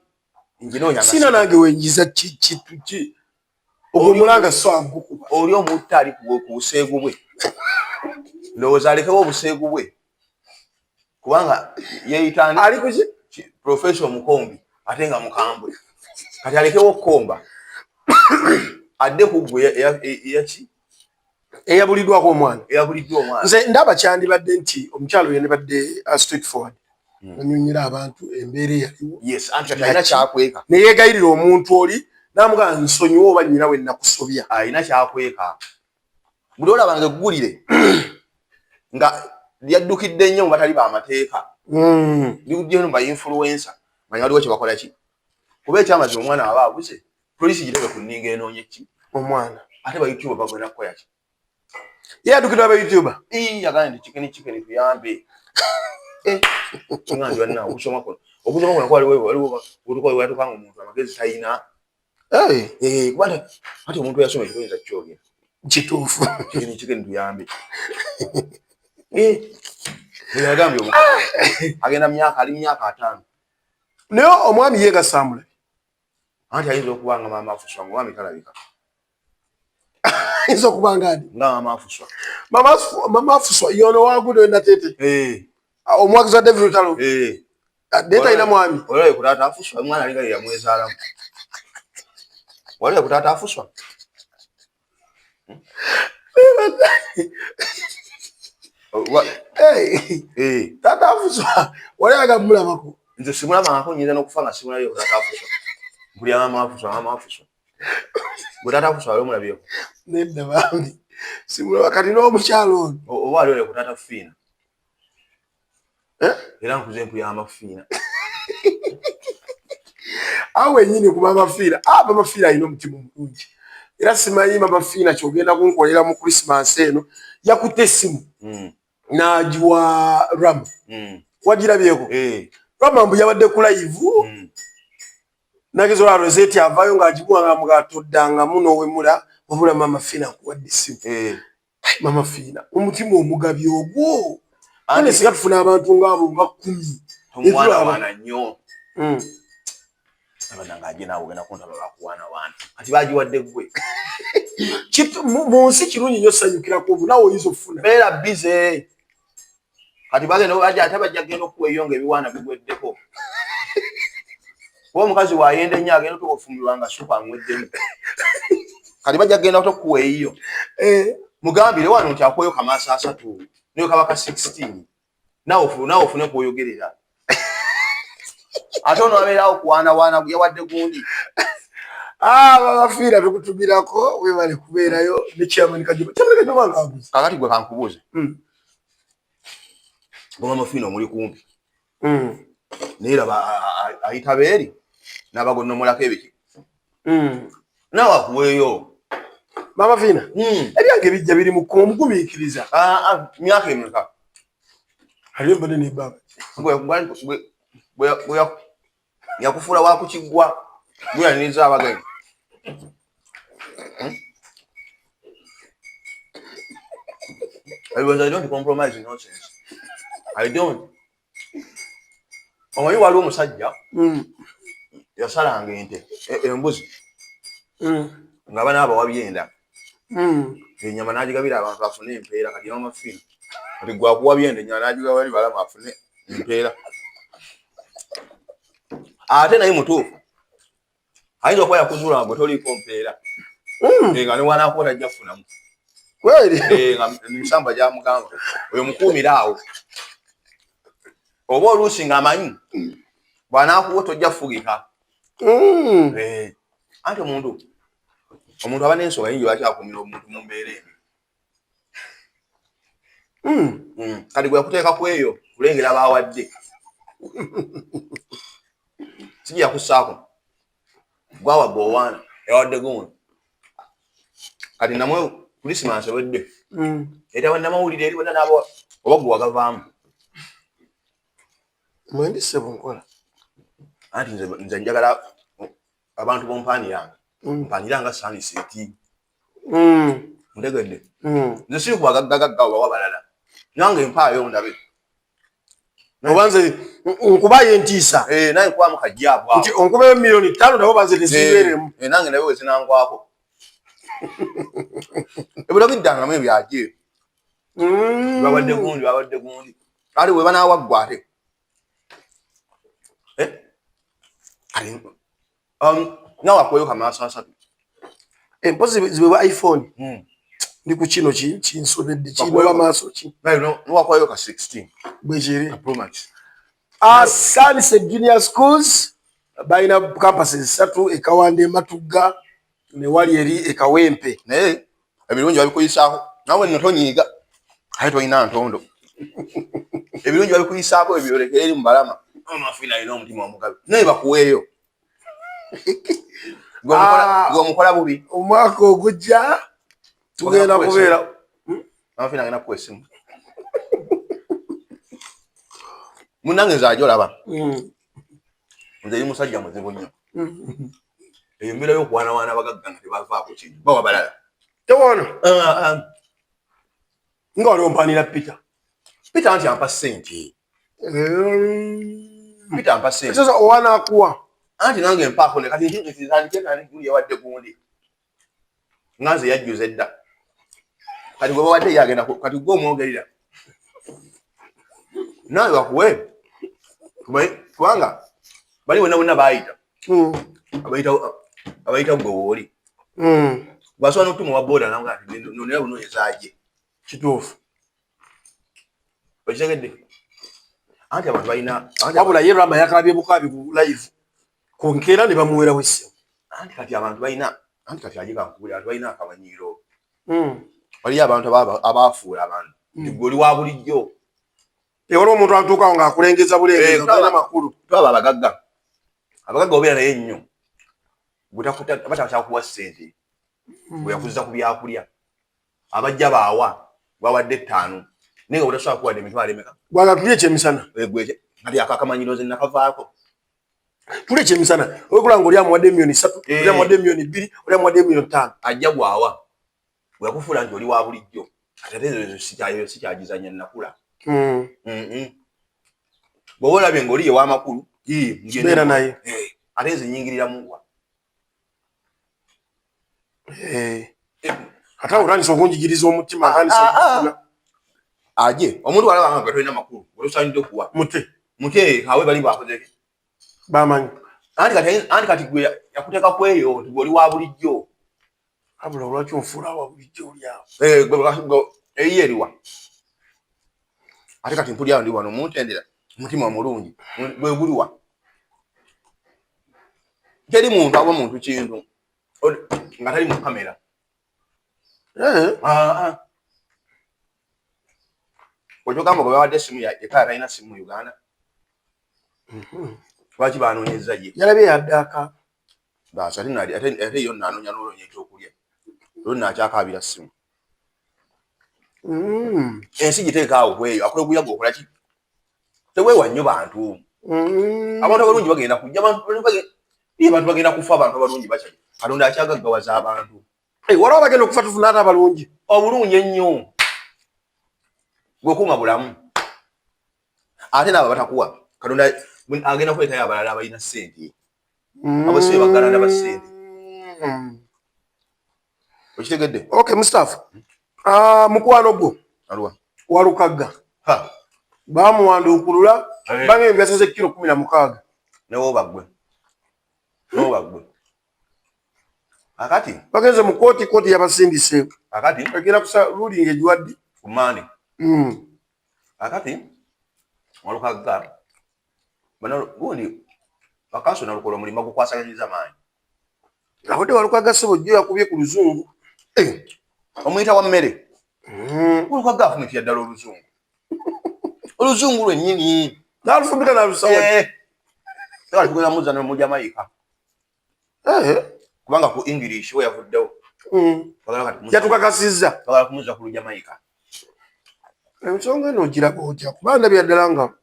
nginoonya sina nange wenyiza ki ogwo mulanga swangukuba oli omuntu ali ku buseegu bwe ndowooza alekewo obuseegu bwe kubanga yeeyita ali kuki professor mukombi ate nga mukambwe kati alekewo okukomba adde ku ggwe eyaki eyabuliddwako omwana eyabuliddwa nze ndaba kyandibadde nti omukyalo yandibadde straightforward anyonyera abantu embeera eyaliwo yes anti alina kyakweka ne yeegayirira omuntu oli namuga nsonyiwa oba nnyina we nakusobya ayina kyakweka buli olaba ng'eggulire nga lyaddukidde nnyo mu batali b'amateeka liwuddyeyo ba influencer manya waliwo kye bakola ki kuba ekyamazima omwana aba abuze polisi girebe ku nninga enoonye ki omwana ate ba youtube bagenda kukola ki ye addukidwa aba youtube yagala nti chicken tuyambe ngandi wanna okusoma kono waliwo watukanga omuntu amagezi talina kuba ate omuntu yasoma ekitoyinza kyogera kituufu chicken tuyambe yagambye agenda ali myaka 5 naye omwami yeegasa amulabi anti ayinza okuba nga maama afuswa omwami talabika ayinza okuba nga adi nga maama afuswa mama afuswa yono wagudo enatete omwagizi wa David Lutalo deta ina mwami olole kutata afuswa mwana alinga yamwezaalamu olole kutata afuswa tata afuswa wale agamulabako nze simulabangako nyinza n'okufa nga simulayo kutata afuswa buli maama afuswa bwe tata afuswa wali omulabyeko nedda bambi simulaba kati n'omukyalo ono oba wali ole kutata fiina era nkuze nkuyamba fiina awe nyini kuba mafiina mafiina alina omutima omulungi era simanyi mafiina kyogenda kunkolera mu Christmas eno yakutte essimu n'agiwa Rama wagirabyeko Rama mbu yabadde ku live nagezola Rosette avaayo ng'agimuwanga mugatoddangamu n'owemula wabula mafiina akuwadde essimu mama fiina omutima omugabi ogwo ane singa tufuna abantu ng'abo nga 10 omwana wana nnyo abadanga agenda ogenda kuntaba bakuwana wana kati bagiwadde gwe mu nsi kirungi nnyo sanyukirako obu nawe oyinza okufuna beera bize kati bagenda ate bajja genda okuweeyo ng'ebiwaana bigweddeko kuba omukazi wayenda ennyo agenda okufumulwa nga supa amweddemu kati bajja genda okuweeyo mugambire wano nti akweyo kamaaso 3 niyo kabaka 16 nawe ofune kwoyogerera ate ono abeerawo kuwaanawaana yawadde gundi bafiira tukutumirako webale kubeerayo ne chairman Kajuba nga abuze kakati gwe kankubuuze boma mafiina omuli kumpi naye raba ayita beeri n'abagonnomolako ebiki naawe akuweeyo mama fiina ebyange bijja biri mu kumugumiikiriza myaka emeka aliyo mbadde ne baba yakufuula wakukiggwa gweyaniriza abagenyi I don't compromise nonsense. I don't. Omanyi waliwo omusajja yasalanga ente embuzi nga bana abawabyenda enyama n'agigabira abantu afune empeera kati n'amafiina kati gwakuwabyenda enyama n'agigabira bali balama afune empeera ate naye mutuufu ayinza okuba yakuzuula nga toliiko mpeera nga ne wanaakuba tajja kufunamu nga emisamba gyamugamba oyo mukuumira awo oba oluusi ng'amanyi bw'anaakuba tojja kufugika anti omuntu aba n'ensonga yingi lwakyakuumira omuntu mu mbeera eno kati gwe yakuteeka ku eyo kulengera baawadde sijja kussaako gwawadde owaana yawadde guno kati namwe Christmas ewedde era bannamawulire eri bonna n'abo oba gwe wagavaamu mwendise bunkola anti nze njagala abantu bompaniranga mpaniranga saniseti ntegedde nze siri kubagaggagagga obawa balala nange empaayo ndabe obanze nkubayo entiisa naye nkubamu kajjaabwa nti onkubayo miliyoni 5 nabo banze tezibeeremu nange nabe wezinangwako ebula biddangamu ebyaje bawadde gundi ali we banaawaggwa ate nawe akweyo kamaaso 3 empozi zibewa iPhone ndi ku kino kinsobedde kinoba maaso ki nwakwayo ka 16 bwekiri Pro Max Sunset Junior Schools Baina campuses 3 e Kawande Matugga ne wali eri e Kawempe. Naye ebirungi babikuyisaako nawe nno tonyiiga ate tolina ntondo. Ebirungi babikuyisaako ebyolekera eri mu balama amafiina alina omutima omugabi naye bakuweeyo. Gwomukola bubi omwaka ogujja tugenda kubeera amafiina agenda kukuwa essimu. Munnange nze ajolaba nze eri musajja muzibu nnyo. Eyo mbeera y'okuwaanawaana abagagga nga tebavaako kintu bawa balala tewona nga wali ompanira Peter anti ampa ssente. Peter ampa ssente sasa owana akuwa anti nange mpaako ne kati nkitandike guli yawadde gundi nga nze yajjuza edda kati gwe bawadde ye agenda kati gwe omwogerera nawe bakuwe kubanga bali bonna baayita abayita gwe wooli basobola n'okutuma owa booda nanga ati nonera bunoonyezaaje kituufu okitegedde anti abantu balina wabula ye Rama yakalabye bukaabi ku live konkeera ne bamuweerawo essimu anti kati abantu balina anti kati ajikankubuli abantu balina akamanyiiro. Waliyo abantu abaafuula abantu nti gwe oli wa bulijjo. Waliwo omuntu atuukawo ng'akulengeza bulengeza talina makulu. Twaba abagagga obeera naye nnyo batakyakuwa ssente bwe yakuzza ku byakulya abajja baawa bawadde 5 naye nga butasobola kuwadde emitwalo emeka gwaga tuli ekyemisana kati akakamanyiro ze nakavaako tuli ekyemisana okulanga oli amuwadde milioni 3 oli amuwadde milioni 2 oli amuwadde milioni 5 ajja gwawa bwe yakufuula nti oli wa bulijjo ate ezo sikyagizanya nakula. Bw'oba olabye ng'oli ye w'amakulu beera naye ate ezinyingirira muwa ate otandisa okunjigiriza omutima atandisa aje omuntu walaba nga tolina makulu olusaanidde okuwa mute awe bali baakozeke bamanyi anti kati gwe yakuteeka ku eyo nti gwe oli wa bulijjo abula olwaki onfuula wa bulijjo oli awo eyiye eriwa ate kati mpuli awo ndi wano muntendera omutima omulungi gwe guliwa teri muntu aba muntu kintu nga tali mu kamera. Ojogamba gwe bawadde essimu ekaya talina ssimu mu Uganda lwaki banoonyeza ye yalabye yaddaaka baasa ate yo nanoonya n'oloonya ekyokulya olwo nakyakaabira ssimu. Ensi giteekaawo bweyo akola obuyaga okola ki teweewa nnyo bantu abantu abalungi bagenda kujja abantu bagenda kufa abantu abalungi bakya Katonda akyagaggawaza abantu waliwo bagenda okufa tufuna ate abalungi obulungi ennyo gwekuuma bulamu ate naabo batakuwa Katonda agenda kuleetayo abalala abalina ssente abo si bagalanda ba ssente okitegedde. Okay Mustafa mukwano gwo Walukagga bamuwanduukulula bange byasaze kilo 16 newo bagwe akati bagenze mu kooti yabasindise akati agenda kusa ruling ejiwadde kumani akati Walukagga bano gundi bakaso na lukola mulima gukwasaganyiza maanyi abadde Walukagga sebo jjo yakubye ku luzungu omuyita wa mmere Walukagga afumitiya ddala oluzungu lwennyini nalufumita nalusawa tewali kugeza muzano mu Jamaica kubanga ku English we yavuddewo yatukakasizza bagala kumuza ku Jamaica. ensonga eno ogiraba otya kuba ndabira ddala nga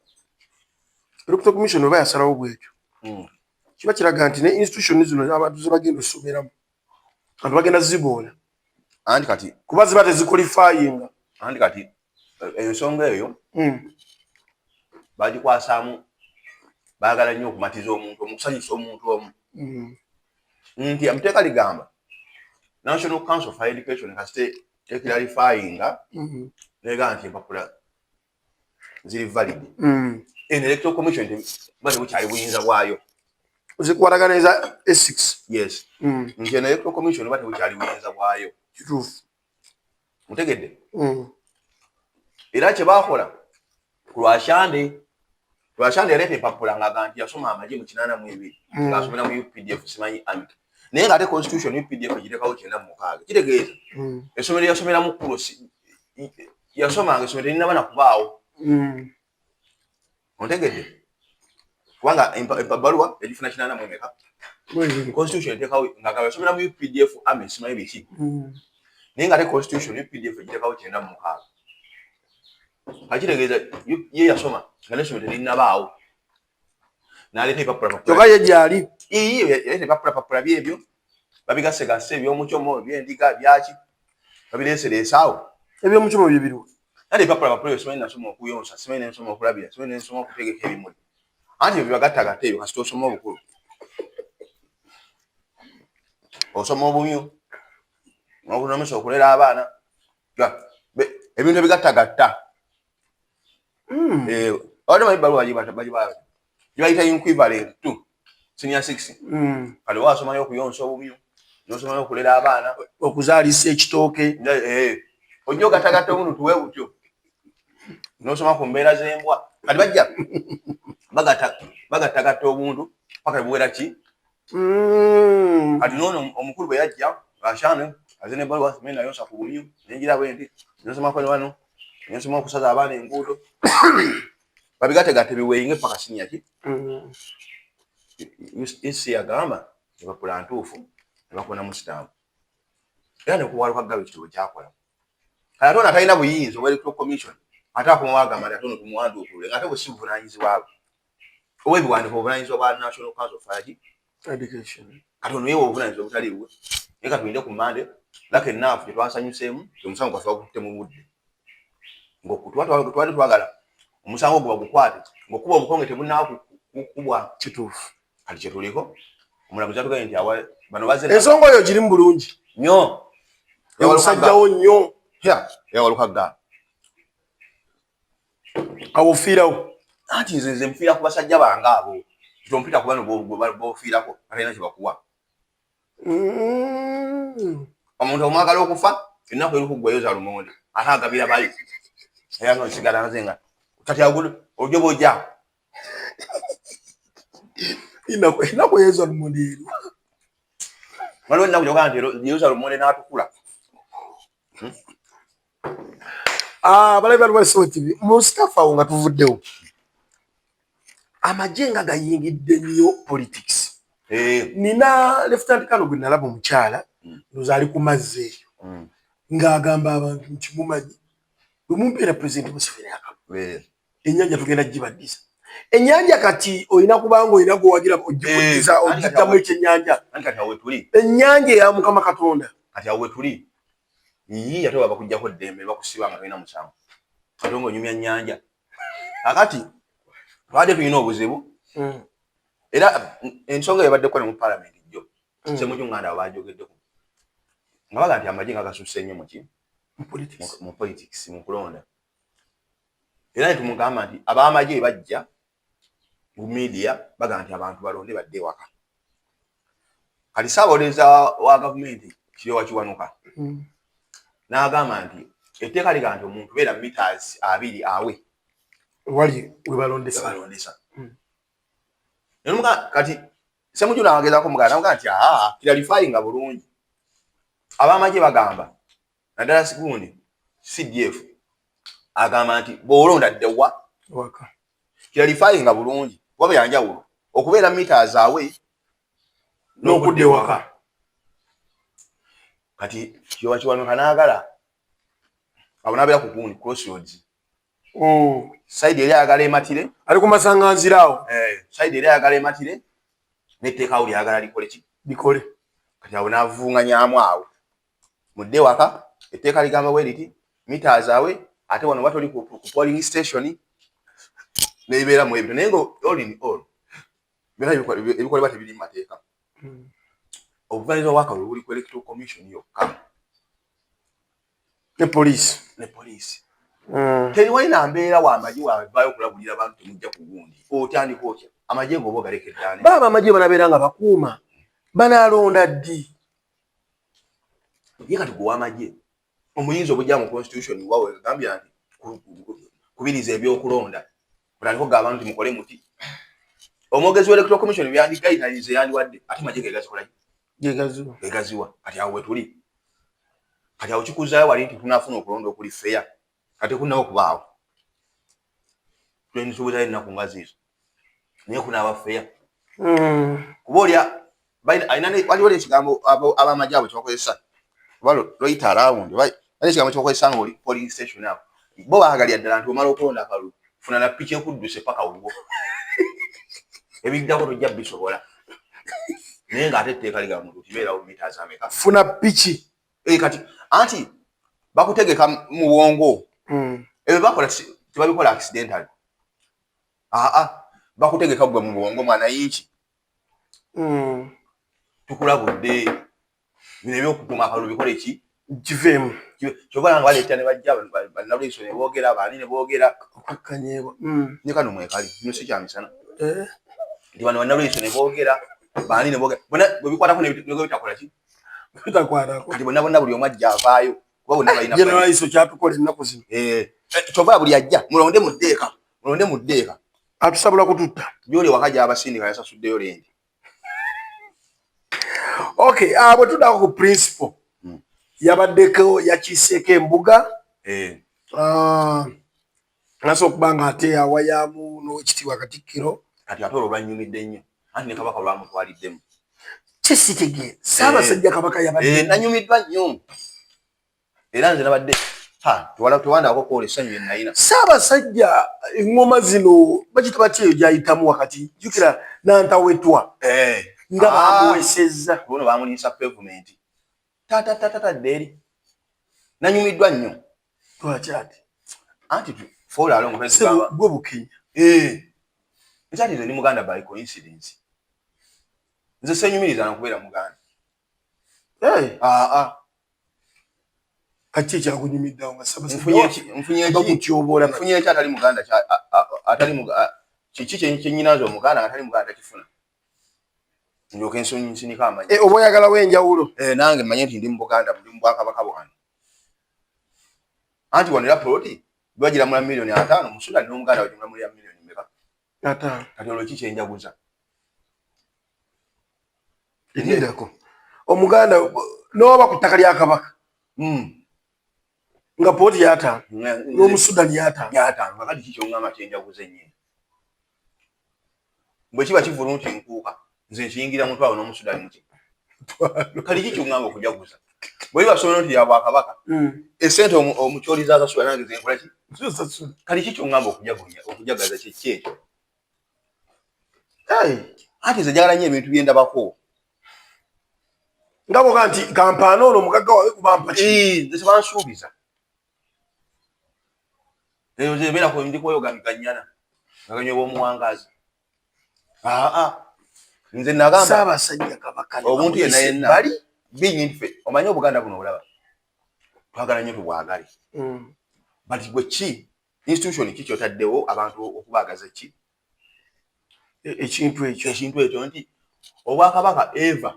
electoral commission oba yasalawo bwekyo kiba kiraga nti ne institution zino abantu zebagenda osomeramu abantu bagenda ziboona anti kati kuba ziba teziqualifyinga anti kati ensonga eyo bagikwasaamu baagala nnyo okumatiza omuntu omusanyusa omuntu omu nti amateeka ligamba National Council for Education kasite ekiralifyinga negamba nti empapula ziri valid in electoral commission bali bukyali buyinza bwayo zikwataganiza S6 yes nti electoral commission bali bukyali buyinza bwayo kituufu mutegedde era kye baakola ku Lwashande twashande yalete papula ngaganti yasoma amaje mu 82 ngasomera mu UPDF simanyi ami naye ngate constitution UPDF girekawo 96 kitegeeza esomero yasomera mu kulosi yasoma ngasomera nina bana kubaawo ontegedde kubanga empabalwa elifuna 94 constitution etekawo ngakawe yasomera mu UPDF ami simanyi biki naye ngate constitution UPDF girekawo 96 akitegeeza ye yasoma ngalesomero nina baawo nalete papula tokaye jali yalete papula byebyo babigase ebyomuchomo byendiga byaki babireeseresa ebyomuchomo byebiru nalete papula yosomera nasoma okuyonsa simanyi nasoma okulabira simanyi nasoma okutegeka ebimuli anti byagattagatta ebyo kasita osoma obukulu osoma obumyu n'okunomesa okulera abaana ebintu ebigattagatta wadde mayibaluwa gibayita equivalent to senior 6 kale wasomayo okuyonsa obumyu n'osomayo okulera abaana okuzaalisa ekitooke ojja ogattagatta omuntu tuwe butyo n'osoma ku mbeera z'embwa kati bajja bagattagatta obuntu paka buwera ki kati noono omukulu bwe yajja ashane azene ebaluwa simanyi nayonsa ku bumyu nengira bwe nti nosoma kwene wano nosoma okusaza abaana enguudo babigategatte biweyinge paka senior ki isi yagamba ebapula ntuufu nebakona musitamu era nekuwaluka gaba ekitabo kyakola kale ate ono atalina buyinza obwa electoral commission ate akomawagamba nti ate ono tumuwanduukulule nga ate bwe si buvunanyizibwabwe oba ebiwandiiko obuvunanyizibwa bwa National Council of Education kati ono yewe obuvunanyizibwa butaliibwe naye katulinde ku mmande laka enaafu gyetwasanyuseemu omusango gwaffe bagutte mu budde ng'otwali twagala omusango gwe bagukwate ng'okuba obukonge tebunnaawo kukubwa kituufu kati kyetuliko omulamuzi atugambye nti bano bazze ensonga oyo giri mu bulungi nnyo yamusajjawo nnyo yawaluka gga awofiirawo anti nze mufiira ku basajja bange abo kitompita ku bano bofiirako atalina kye bakuwa omuntu omwagala okufa ennaku erikuggwayo za lumonde ate agabira bali ayanga nsigala nze nga kati agulu ojjo bojja ennaku eyeeza lumonde eri waliwo ennaku gyogaa nti yeeza lumonde n'atukula balabi baliwa SOA TV mu staff awo nga tuvuddewo amagye nga gayingidde nnyo politics nina Lieutenant Colonel gwe nalaba omukyala ndoza ali ku mazzi eyo ng'agamba abantu nti mumanyi bwe mumpeera President Museveni akaba ennyanja tugenda gibaddiza ennyanja kati olina kubanga olina gwewagira ogibuddiza ogittamu ekyennyanja ennyanja eya Mukama Katonda kati awo wetuli ate baba bakuggyako ddembe bakusiba nga tolina musango ate ng'onyumya nnyanja kakati twadde tulina obuzibu era ensonga yabadde kone mu palamenti jjo Ssemujjunganda abo bajogeddeko nga baga nti amagye nga gasusse nnyo mu politics mu kulonda era ne tumugamba nti ab'amagye bajja mu media baga nti abantu balonde badde ewaka kati saabawolereza wa gavumenti Kiryowa Kiwanuka n'agamba nti etteeka liga nti omuntu beera meters 2 awe wali we balondesa kati Ssemujjunganda agezaako muganda nti clarifying nga bulungi ab'amagye bagamba naddala Sigundi CDF agamba nti bw'olonda ddewa clarifying nga bulungi waba yanjawulo okubeera meters awe n'okudda ewaka kati Kiryowa Kiwanuka n'agala abo n'abeera ku Gundi crossroads side eri ayagala ematire ali ku masanganzira awo side eri ayagala ematire n'etteeka awo lyagala likole ki bikole kati abo n'avuŋŋanyaamu awo mudde waka etteeka ligamba bwe liti meters awe ate wano batoli ku polling station nebibeera mu ebyo naye nga all in all byonna ebikolebwa tebiri mu mateeka obuvanyiza obw'akalulu buli ku electoral commission yokka ne poliisi teriwalina mbeera w'amagye wavaayo okulabulira abantu temujja ku Gundi otandika otya amagye ng'oba ogalekeddaani baaba amagye banabeera nga bakuuma banaalonda ddi ye kati gwe w'amagye omuyinza obujja mu constitution wawe gambya nti kubiriza ebyokulonda kutandika okugamba nti mukole muti omwogezi w'electoral commission byandi guidelines yandiwadde ate maje gegazikola gegaziwa kati awo wetuli kati awo kikuzaayo wali nti tunaafuna okulonda okuli fair kati kunawo kubaawo twenisuubizayo ennaku nga ziizo naye kunaaba fair kuba olya waliwo ekigambo abamajje abo kyebakozesa oba loyita arawundi ali ekigambo kyebakozesa nga oli polling station awo bo baagalya ddala nti omala okulonda akalulu funa na piki ekudduse paka olwo ebiddako tojja bisobola naye ng'ate etteeka ligamba nti kibeerawo mita zameka funa piki kati anti bakutegeka mu bwongo ebyo bakola tebabikola accidentally bakutegeka gwe mu bwongo mwana yinki tukulabudde bino ebyokutuma akalulu bikole ki kiveemu kyobala nga baleeta ne bajja bannabulaiso ne boogera baani ne boogera okakkanyeebwa ne kano mwekali bino si kyamisana nti bano bannabulaiso ne boogera baani ne boogera bonna bwe bikwatako nego bitakola ki bitakwatako kati bonna bonna buli omu ajja avaayo kuba bonna balina generaliso kyatukola ennaku zino kyova buli ajja mulonde mu ddeeka atusabula kututta gyoli waka gy'abasindika yasasuddeyo lendi okay bwe tuddako ku principal yabaddeko yakiiseeko embuga nasobola okuba nga ate awayamu n'owekitiibwa Katikkiro kati ate olwo lwanyumidde nnyo anti ne kabaka lwamutwaliddemu kyesitegeera Ssaabasajja Kabaka yabadde nanyumiddwa nnyo era nze nabadde tewandako kwola essanyu lye nayina Ssaabasajja eŋŋoma zino bakita batya eyo gyayitamu wakati jjukira nantawetwa nga bamuwesezza bono bamuliisa pavement tatatadde eri nanyumiddwa nnyo twakyati anti foolaalo gwe Bukenya nkyati nze ndi muganda by coincidence nze senyumiriza nakubeera muganda kaki ekyakunyumiddeawo nga nfunye eki atali muganda kiki kyenyinaza omuganda nga atali muganda takifuna ndyoka ensinika amanyi oba oyagalawo enjawulo nange manye nti ndi mu Buganda ndi mu Bwakabaka bwange anti wano era poloti bwagira mula milioni 5 mu Sudan n'omuganda wajumula muli milioni mmeka kati olwo ki kyenjaguza endako omuganda n'oba ku ttaka lya Kabaka nga poloti y'ataano n'omusudani y'ataano kati ki kyoŋŋamba kyenjaguza ennyo bwe kiba kivulu nti nkuuka nze nkiyingira mutwalo n'omusudani muti kali ki kyoŋŋamba okujaguza bwe basobola nti ya Bwakabaka esente omukyoliza asasula nange ze nkola ki kali ki kyoŋŋamba okujagaza kyekyo anti nze njagala nnyo ebintu byendabako ngaboga nti kampaana ono omugagga wawe kubampa nze tebansuubiza eyo zebeera ku ndikwoyogamiganyana nga ganywa bw'omuwangaazi nze nagamba Ssaabasajja Kabaka omuntu yenna bali bingi ntife omanyi Obuganda buno olaba twagala nnyo tubwagale bati gwe ki institution ki kyotaddewo abantu okubaagaza ki ekintu ekyo nti Obwakabaka eva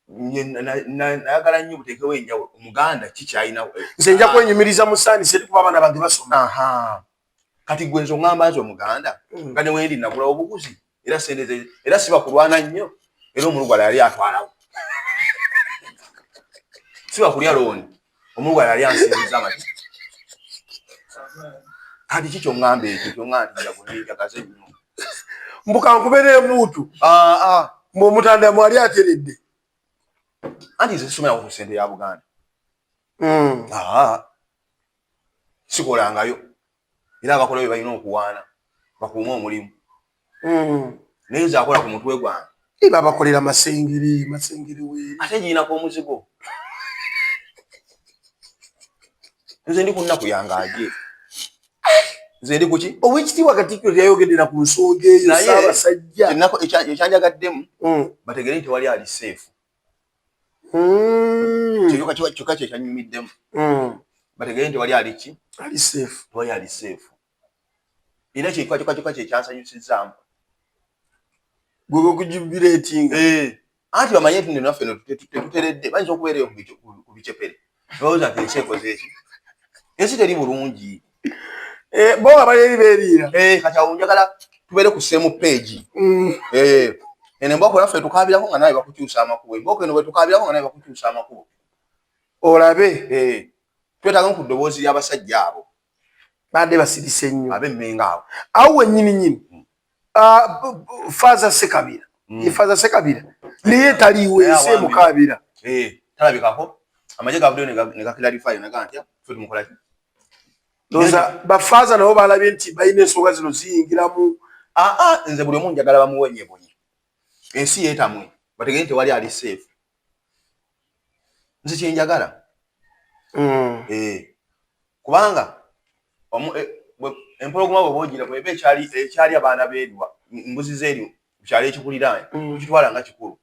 nayagala nnyo buteekewo enjawulo omuganda kikyayina nze nja kwenyumiriza mu saanisi eri kuba abaana bange basoma kati gwe nze oŋŋamba nti omuganda nga ne wendi nagulawo obuguzi era sente era siba kulwana nnyo era omulugala yali atwalawo siba kulya looni omulugala yali ansinziza amati kati ki kyoŋŋamba ekyo kyoŋŋamba nti njagaze nnyo mbukankubera emuutu omutanda mwali ateredde anti nze sisomera ku ssente ya Buganda sikolangayo era abakola bye balina okuwaana bakuume omulimu naye nze akola ku mutwe gwange babakolera masengeri weeri ate nyiinako omuzigo nze ndi ku nnaku yangaje nze ndi kuki owekitiibwa Katikkiro yayogerera ku nsonga eyo Ssaabasajja ekyanjagaddemu bategere nti wali ali seefu kyokka kyekyanyumiddemu bategere nti wali ali ki ali seefu wali ali seefu era kyokka kyekyansanyusizaamu gwe okujubireetinga anti bamanye nti naffe tetuteredde bayinza okubeerayo ku bicepere balowooza nti ensi ekoze eki ensi teri bulungi bo abali berira kati awo njagala tubeere ku same page ene mboko yaffe tukabirako nga naye bakukyusa amakubo mboko eno bwe tukabirako nga naye bakukyusa amakubo olabe twetaaga ku ddoboozi ly'abasajja abo badde basirise nnyo ab'emmenga abo awo wennyini Faza Sekabira Faza Sekabira niye taliwo ese mukabira talabikako amaje gabudde ne gaklarify naga ntya ffe tumukola ki doza bafaza nabo balabye nti bayina ensonga zino ziyingiramu nze buli omu njagala bamuwenyebonye ensi yeetamwe bategere nti wali ali safe nze kyenjagala kubanga empologoma bwe boogira bweba ekyali abaana beerwa mbuzi zeeryo mukyalo ekikuliraanye tukitwala nga kikulu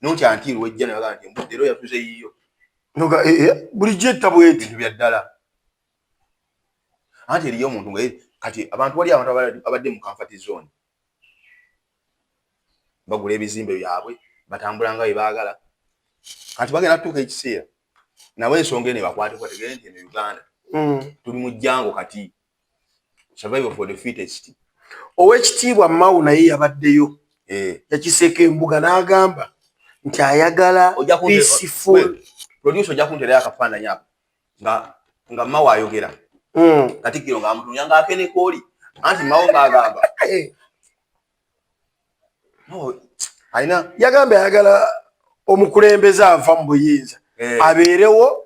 nontya ntiirwa ejja nayaga nti embudde era yatuze yiyo bulijjo etta bweti bintu bya ddala anti eriyo omuntu nga kati abantu wali abantu abadde mu comfort zone bagula ebizimbe byabwe batambula nga bwe baagala kati bagenda tutuuka ekiseera nabo ensonga eno bakwateko tegere nti eno Uganda tuli mu jjango kati survival for the fittest. Owekitiibwa Mao naye yabaddeyo yakiseeko embuga n'agamba nti ayagala peaceful producer ojja kunteerayo akafaananyi ako nga Mao ayogera Katikkiro ng'amutunya ng'akeneka oli anti Mao ng'agamba alina yagamba ayagala omukulembeze ava mu buyinza abeerewo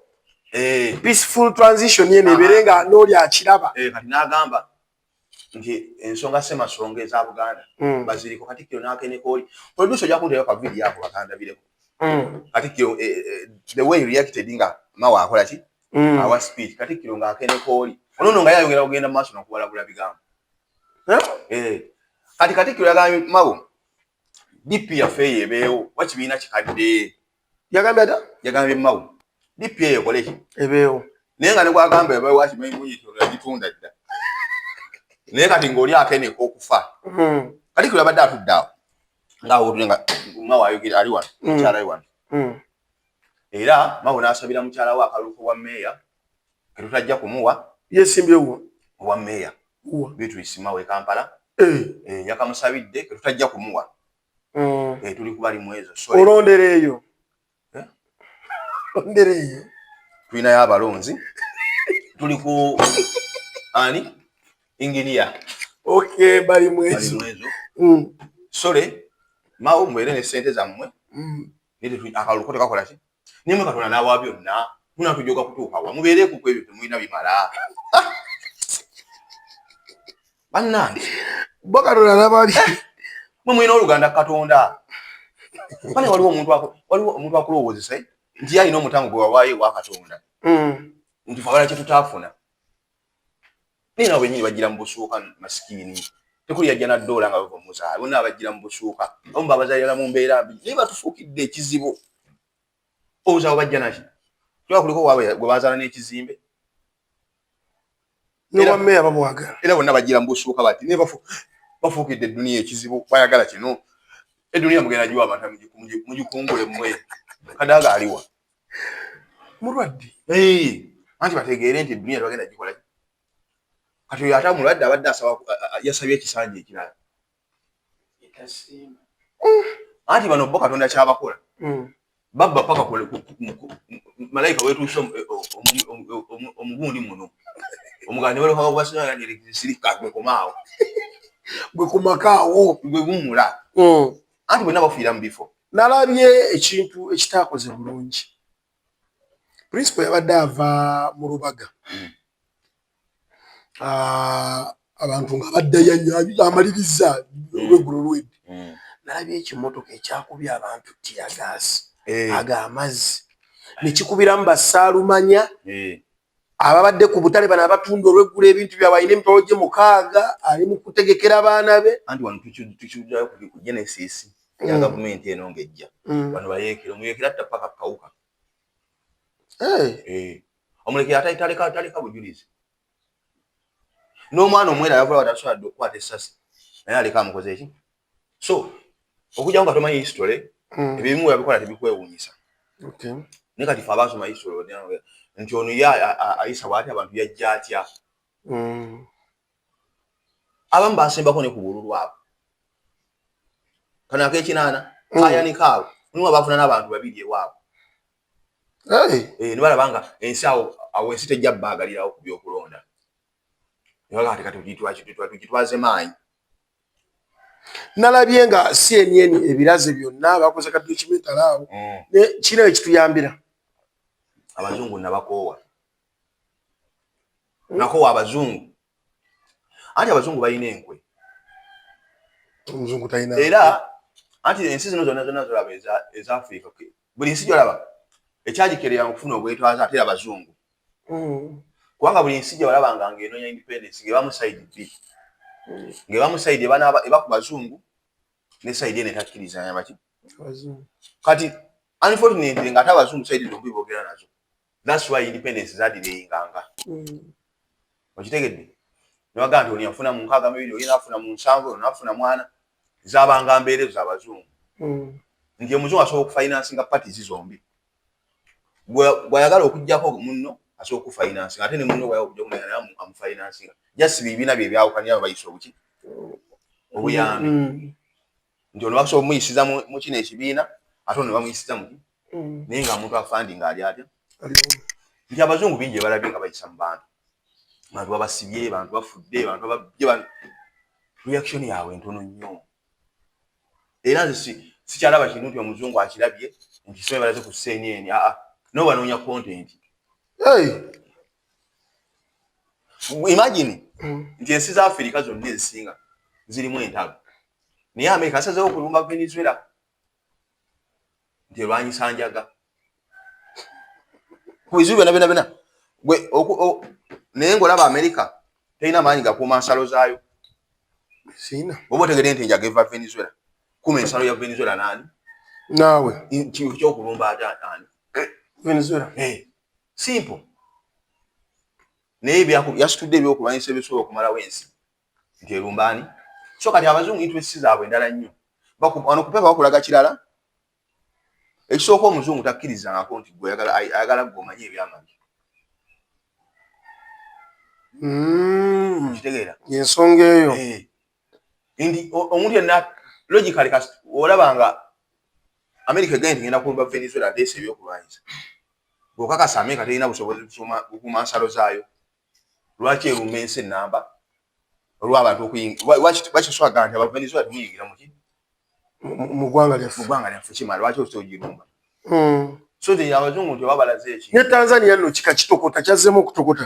peaceful transition yene ebeere nga n'oli akiraba kati n'agamba nti ensonga semasonga eza Buganda baziriko Katikkiro n'akeneka oli producer ojja kunteerayo ka video ako bakandabireko Katikkiro the way he reacted nga Mao akola ki awa speech Katikkiro ng'akeneka oli ono nga yayongera kugenda mu maaso n'okubalabula bigambo kati Katikkiro yagambye Mao DP yaffe yebeewo wakibiina kikadde yagambye Mao DP ekole ki ebeewo naye nga ne gwagamba ebeewo wakimanyi muyitiro yagitunda dda naye kati ng'oli akeneka okufa Katikkiro yabadde atudde awo ng'awo nga Mao ayogera ali wano mukyala we wano era Mao n'asabira mukyala we akalulu bwa mmeeya ke tutajja kumuwa yesimbyewo obwa mmeeya Beatrice Mao e Kampala yakamusabidde ke tutajja kumuwa tuli kubali mwezo olondereeyo tulinayo abalonzi tuli ku ani engineer bali mwezo sole Mao mwere ne sente zammwe akaluko tekakola ki nimwe Katonda n'awa byonna munatujoga kutuuka wa mubeere ku kwebyo temulina bimala bannange bo Katonda n'abali mwe mwina oluganda Katonda bane waliwo omuntu akulowoozesa nti yalina omutango gwe wawaayo wa Katonda nti fagala kye tutaafuna naye nabo bennyini bagira mu busuuka masikiini tekuli yajja naddoola nga bava muzaala bonna abagira mu busuuka abamu babazaalira mu mbeera mbi naye batufuukidde ekizibu owooza bajja naki tuba kuliko waabwe gwe bazaala n'ekizimbe n'obwammeeya babwagala era bonna bagira mu busuuka bati naye bafuukidde edduniya ekizibu bayagala kino edduniya mugenda giwa abantu mugikungule mmwe kadaaga aliwa mulwadde anti bategeere nti edduniya tebagenda gikola kati oyo ate mulwadde abadde yasabye ekisanja ekirala anti bano bo Katonda kyabakola babba paka malayika wetuuse omugundi muno omuganda ne baleka bwasina sirika gwe komaawo gwe kumakaawo gwe gumula anti bonna bafiira mu bifo nalabye ekintu ekitaakoze bulungi principal yabadde ava mu Lubaga abantu nga baddayo amaliriza olweggulo lwedde nalabye ekimotoka ekyakubye abantu tiyagaasi ag'amazzi nekikubiramu basaalumanya ababadde ku butale bano abatunda olweggulo ebintu byabwe alina emitwalo gye 6 ali mu kutegekera abaana be anti wano tukiwulira ku Genesis ya gavumenti eno ng'ejja bano bayeekera omuyekera atta paka kawuka omulekera taleka bujulizi n'omwana omwera yavula watasobola okukwata essasi naye aleka amukoze eki so okujjamu nga tomanyi history ebimu yabikola tebikwewuunyisa naye kati fe abaasoma history nti ono ye ayisa bw'ati abantu yajja atya abamu basimbako ne ku bululu abo kana akekinana ayani kaabo niwo bafuna n'abantu babiri ewaabo nibalabanga ensi awo ensi tejja baagalirawo ku byokulonda nibaga kati tukitwaze maanyi. Nalabye nga CNN ebiraze byonna bakoze ka documentary awo kino ekituyambira abazungu nabakoowa nakoowa abazungu anti abazungu balina enkwe omuzungu talina era anti ensi zino zonna zolaba eza Africa buli nsi gyolaba ekyagikerera okufuna obwetwaze ate abazungu kubanga buli nsi gye balabanga ng'enoonya independence ng'ebamu side B ng'ebamu side eba ku bazungu ne side ene takkirizanya baki kati unfortunately ng'ate abazungu side zombi boogera nazo. That's why independence zadireyinganga okitegedde nibaga nti oli afuna mu 62 oli nafuna mu 7 oli nafuna mwana zabanga mbeerezo z'abazungu nti omuzungu asobola okufinansinga parties zombi bw'ayagala okuggyako munno asobola okufinansinga ate ne munno bw'ayagala okuggyako amufinansinga just bibiina bye byawukanira bayisa obuki obuyambi nti ono bakusobola omuyisiza mu kino ekibiina ate ono bamuyisiza mu naye nga omuntu afandinga ali atya nti abazungu bingi balabye nga bayisa mu bantu babasibye bantu bafudde bantu babye reaction yaabwe ntono nnyo era nze sikyalaba kintu nti omuzungu akirabye nti sobe balaze ku CNN no banoonya content imagine nti ensi za Africa zonna ezisinga zirimu entalo naye America asazeewo okulumba Venezuela nti elwanyisa njaga ku bizibu byonna naye ng'olaba America terina maanyi gakuuma nsalo zaayo oba otegedde nti enjaga eva Venezuela kuma ensalo ya Venezuela nani naawe kyokulumba ate ani Venezuela simple naye yasitudde ebyokulwanyisa ebisobola okumalawo ensi nti erumbaani so kati abazungu interest zaabwe endala nnyo wano kupepa bakulaga kirala ekisooka omuzungu takkirizangako nti gwe ayagala gweomanyi ebyamagi kitegeera ensonga eyo nti omuntu yenna logically olabanga America egenda ngenda kulumba Venezuela ateesa ebyokulwanyisa bw'okakasa America terina busobozi bukuuma nsalo zaayo lwaki erumba ensi ennamba olw'abantu bakiswaga nti Venezuela temuyingira mu ggwanga lyaffe kimala lwaki osogirumba so nti abazungu nti babalaze eki ne Tanzania nno kika kitokota kyazzeemu okutokota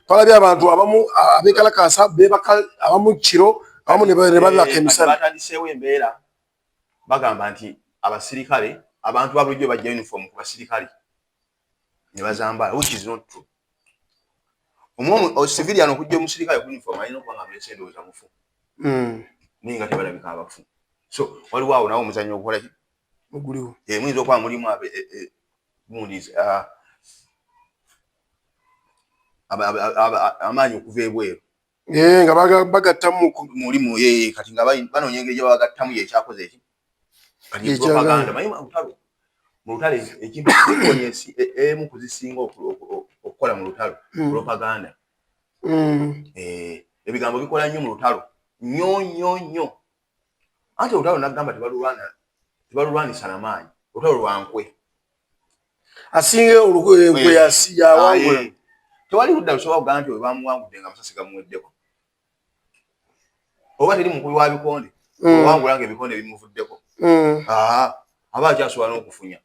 twalabye abantu abamu abeekalakaasa beebaka abamu kiro abamu ne balaka emisana batandiseewo embeera bagamba nti abasirikale abantu babulijjo bajja uniform ku basirikale ne bazambala which is not true civilian okujja omusirikale ku uniform alina okuba nga mulese endowooza mufu naye nga tebalabika abafu so waliwo awo nawo omuzannyo ogukola ki oguliwo muyinza okuba mulimu amaanyi okuva ebweru nga bagattamu mulimu kati nga banoonya engeri gye babagattamu yekyakoze eki kati propaganda manyi mu lutalo ekintu kikonya ensi emu kuzisinga okukola mu lutalo propaganda ebigambo bikola nnyo mu lutalo nnyo ate olutalo nagamba tebalulwanisa namaanyi olutalo lwankwe asinga enkwe yawangula tewali ludda lusobola kugamba nti webamuwangudde nga amasasi gamuweddeko oba teri mukubi wa bikonde owangula nga ebikonde bimuvuddeko aba akyasobola n'okufunya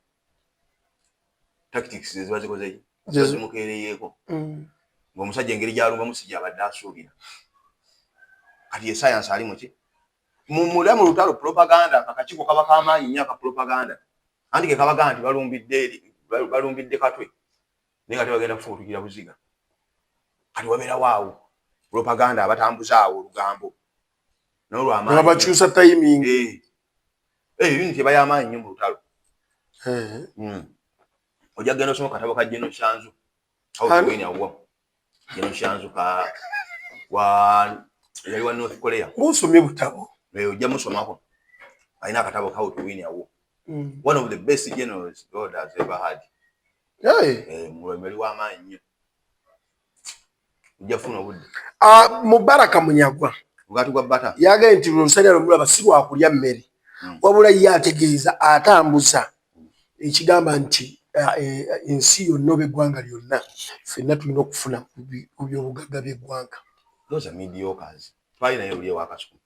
tactics eziba zikoze zimukeereyeeko ng'omusajja engeri gy'alumbamu si gy'abadde asuubira kati ye science ali muki mu lutalo propaganda akakiiko kaba k'amaanyi nnyo aka propaganda anti ke kabaga nti balumbidde katwe naye nga tebagenda kufubutukira buziga kati wabeerawo awo propaganda abatambuza awo olugambo n'olwamaanyi bakyusa timing unity eba y'amaanyi nnyo mu lutalo ojja kugenda osoma katabo ka General Shanzu General Shanzu yali wa North Korea ng'osomye butabo ojja musomako alina akatabo ka How to Win a War one of the best generals God has ever had mulemberi w'amaanyi nnyo ojja funa obudde Mubaraka Munyagwa Omugaati gwa butter. Yagambye nti omusajja nomulaba si lwakulya mmere. Wabula ye ategeeza atambuza ekigamba nti ensi yonna oba eggwanga lyonna ffenna tulina okufuna ku byobugagga by'eggwanga. Those are mediocres. Twalina naye luli ewakasuku.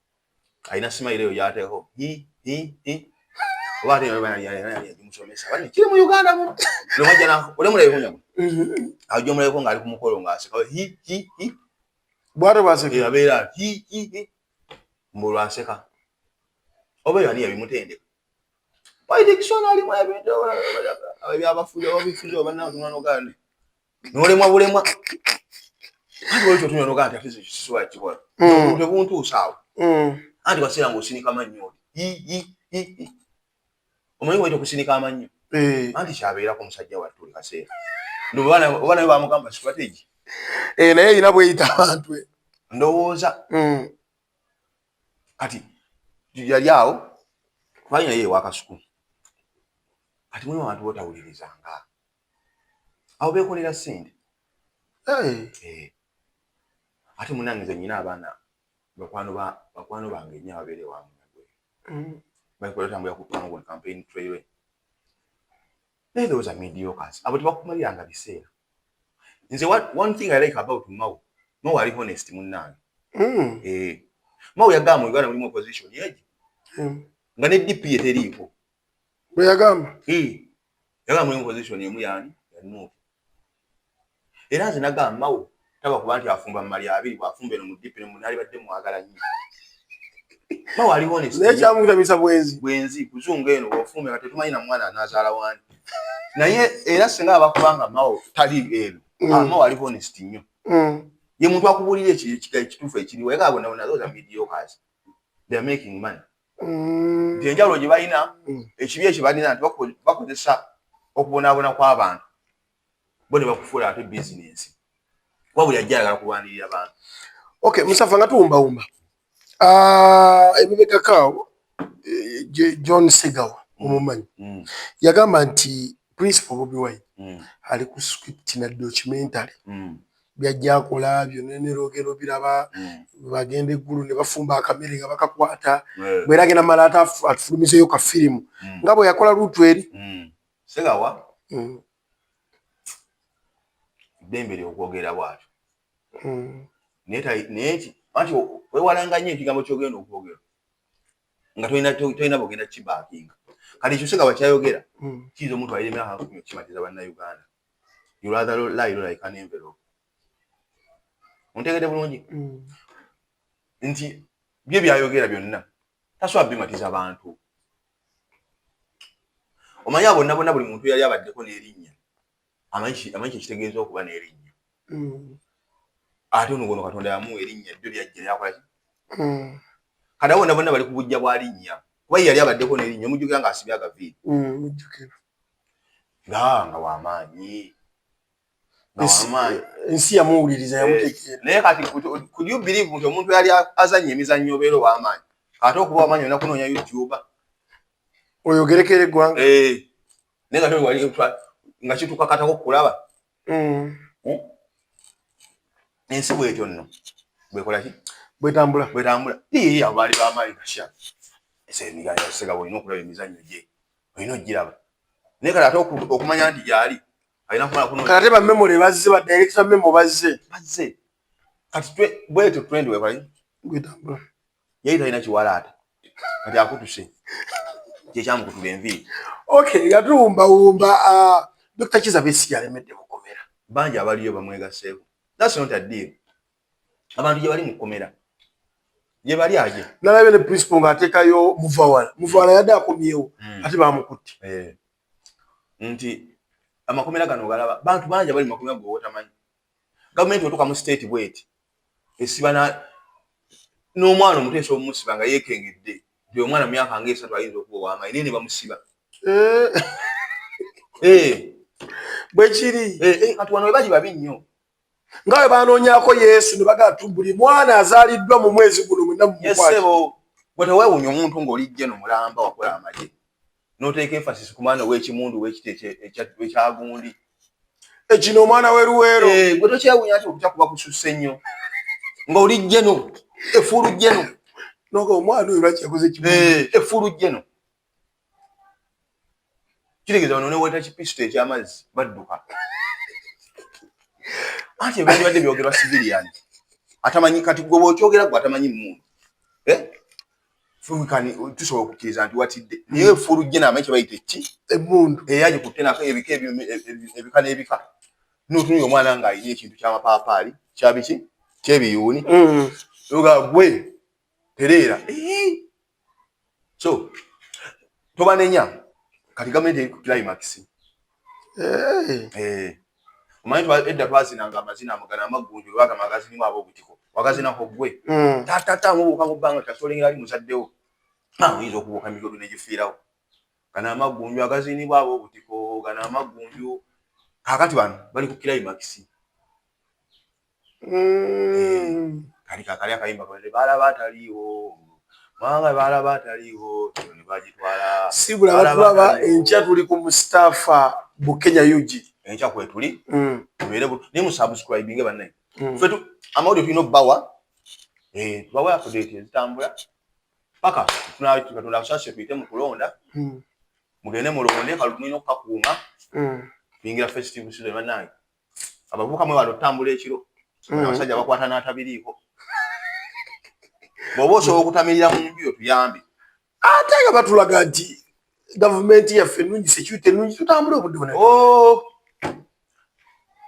Alina simayiro eyo yateeko. Oba ate yagimusomesa. Bani kiri mu Uganda muno. Nomajja na ole mulayo kunyago. Ajja omulayo nga ali ku mukolo ng'aseka. Bw'ato bw'aseka. Yabeera mbulu aseka. Oba yani yabimutendeka. Baite dictionary mu ebintu abyabafuja babifuja obanna tunano gandi. Nolemwa bulemwa. Ati walicho tunano gandi atizo kiswa kikola. Tebuntu usawo. Ati wasira ngosinika amannyo. Omanyi waito kusinika amannyo. Anti kyabeera ku musajja wattu oli kaseera. Ndo bana bamugamba strategy. Naye ina bweyita abantu. Ndowooza. Kati yali awo twalina ye wakasuku. Kati mulimu abantu botawulirizanga. Awo beekolera ssente. Ate munange nze nnyina abaana bakwano bange nnyo ababeere wamu nagwe. Bakola tambula ku pango na campaign trail. Those are mediocres. Abo tebakumaliranga biseera. Nze one thing I like about Mao ali honest munnange. Mao yagamba mu Uganda mulimu opposition yeji. Nga ne DP eteriiko. Bwe yagamba? Yagamba mulimu opposition emu yani yanuuka. Era nze nagamba Mao taba kuba nti afumba mali abiri bwafumba eno mu DP ne munali badde mwagala nnyo. Mao ali honest. Naye kyamutamisa bwenzi kuzunga eno ofumbe nga tetumanyi na mwana anazaala wani. Naye era singa abakubanga Mao tali eno. Mao ali honest nnyo. Ye muntu akubulira ekituufu ekiriwo yagaba bonna those are mediocres. They are making money. Enjawulo gye balina ekibi ekyo balina nti bakozesa okubonaabona kw'abantu bo ne bakufuula ate bizinensi. Kuba buli ajja ayagala kulwanirira abantu. Okay, Musafa nga tuwumbawumba. Emibegakaawo John Segawa omumanyi yagamba nti Principal Bobi Wine ali ku script na documentary byajja akola byonna n'erogero biraba bagenda eggulu ne bafumba akamere nga bakakwata bwera agenda mala atufulumizeeyo ka firimu nga bwe yakola luutu eri Segawa ddembe okwogera bw'atyo naye anti wewalanga nnyo ekigambo ky'ogenda okwogera nga tolina bwogenda kibaakinga kati ekyo Segawa kyayogera kiyinza omuntu alina emyaka 10 okukimatiza bannayuganda. You rather lie like an envelope. Ontegedde bulungi nti bye byayogera byonna tasobola bimatiza abantu. Omanyi abo bonna buli muntu yali abaddeko n'erinnya amanyi ekitegeeza okuba n'erinnya. Ate ono Katonda yamuwa erinnya ddyo lyajja lyakola ki? Kati abo bonna bali ku bujja bwa linnya kuba yali abaddeko n'erinnya omujjukira ng'asibye agaviiri. Nga w'amaanyi. Ensi yamuwuliriza yamutegeera. Naye kati could you believe nti omuntu yali azannya emizannyo obeera ow'amaanyi ate okuba w'amaanyi olina kunoonya YouTube oyogerekera eggwanga. Naye nga wali nga kitukakatako kulaba ensi bwetyo nno bwekola ki bwetambula abo baali b'amaanyi kasha Segawa olina okulaba emizannyo gye olina ogiraba. Naye kati ate okumanya nti gyali alina kumala kuno kati ate bammemole bazze ba director memo bazze kati bwetyo trend wekola bwetambula yali talina kiwalaata kati akutuse kyekyamukutula enviiri. Okay, yatuwumbawumba Dr. Kizza Besigye alemedde mukomera. Bangi abaliyo bamwegaseeko. That's not a deal. Abantu gye bali mu kkomera gye bali aje nalabye ne Principal ng'ateekayo Muvawala yadde akomyewo ate baamukutte. Nti amakomera gano galaba bantu bangi abali mu makomera gwe wotamanyi. Gavumenti otuuka mu state bweti esiba n'omwana omuteesa omusiba nga yeekengedde nti omwana mu myaka ng'esatu ayinza okuba ow'amaanyi naye ne bamusiba. Bwe kiri kati wano we bali babi nnyo nga bwe baanoonyaako Yesu ne bagamba buli mwana azaaliddwa mu mwezi guno mwenna mumukwatebo. Bwe teweewuunya omuntu ng'olijje n'omulamba wakola amagye n'oteeka emphasis ku mwana w'ekimundu w'ekiti ekyagundi ekino omwana w'eruweero gwe tokyewuunya nti okutya kuba kususse nnyo ng'olijje no Efuru jeno. Noko omwana oyo lwaki yakoze kimu. Efuru jeno. Kirigeza ono ne weta kipisto eky'amazzi badduka. Ate bali badde byogerwa civilian. Atamanyi kati gwe bw'okyogera gwe atamanyi mmundu. Fumikani tusobola okukkiriza nti watidde. Naye efuru jeno amanyi kye bayita ki? Emmundu. Yaje kutenako ebika ebika n'ebika. N'otunula omwana ng'alina ekintu ky'amapaapaali kyabiki ky'ebiyuuni. Yoga gwe tereera. So tobanenya kati gavumenti eri ku climax. Omanyi edda twazinanga amazina amagana amaggunju lwaga magazini mu ab'obutiko wagazinako gwe tatata mubuuka mu bbanga tasolengera ali muzaddewo oyinza okubuuka migodo negifiirawo gana amaggunju agazinibwa ab'obutiko gana amaggunju kakati bano bali ku climax. Kali kakali akayimba kale baala bataliiwo mwanga baala bataliiwo ne bagitwala sibula batulaba enkya tuli ku Mustafa Bukenya UG enkya kwe tuli tubeere ne mu subscribing banne fetu amaudio tulina bawa bawa update ezitambula paka tunatunda kusase tuite mu kulonda mugende mulonde kalumino kakuuma bingira festive season banne abavuka mwe walo tambula ekiro abasajja bakwata n'atabiriiko boboso okutamirira mu nju tuyambi ate nga batulaga nti gavumenti yaffe ennungi security ennungi tutambula obudde buna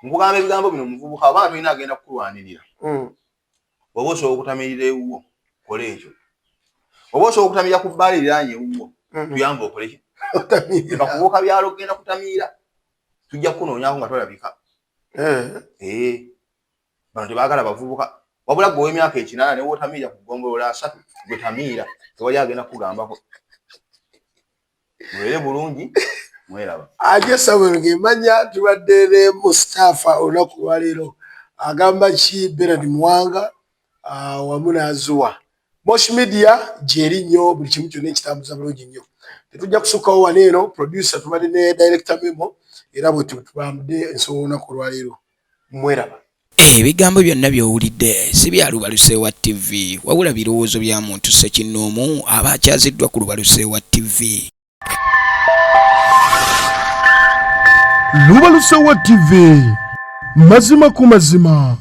nkugamba ebigambo bino muvubuka abaana tulina agenda kukulwanirira boboso okutamirira ewuwo kola ekyo boboso okutamirira ku bbaali liranye ewuwo tuyambe okole ki bakubuuka byalo kugenda kutamirira tujja kunoonyako nga tolabika bano tebaagala bavubuka wabula gwe w'emyaka 8 ne wotamiira ku ggombolola 3 gwe tamiira tewali agenda kugambako mwere bulungi mweraba aje Samuel ng'emanya tubadde ne Mustafa olunaku lwaleero agamba ki Bernard Mwanga wamu n'Azuwa Mosh Media gyeri nnyo buli kimu kyonna ekitambuza bulungi nnyo tetujja kusukkawo wano eno producer tubadde ne director Memo era bwe tubambudde ensonga olunaku lwaleero mweraba. Ebigambo byonna by'owulidde si bya Lubaluseewa TV wabula birowoozo bya muntu ssekinnoomu aba akyaziddwa ku Lubaluseewa TV. Lubaluseewa TV mazima ku mazima.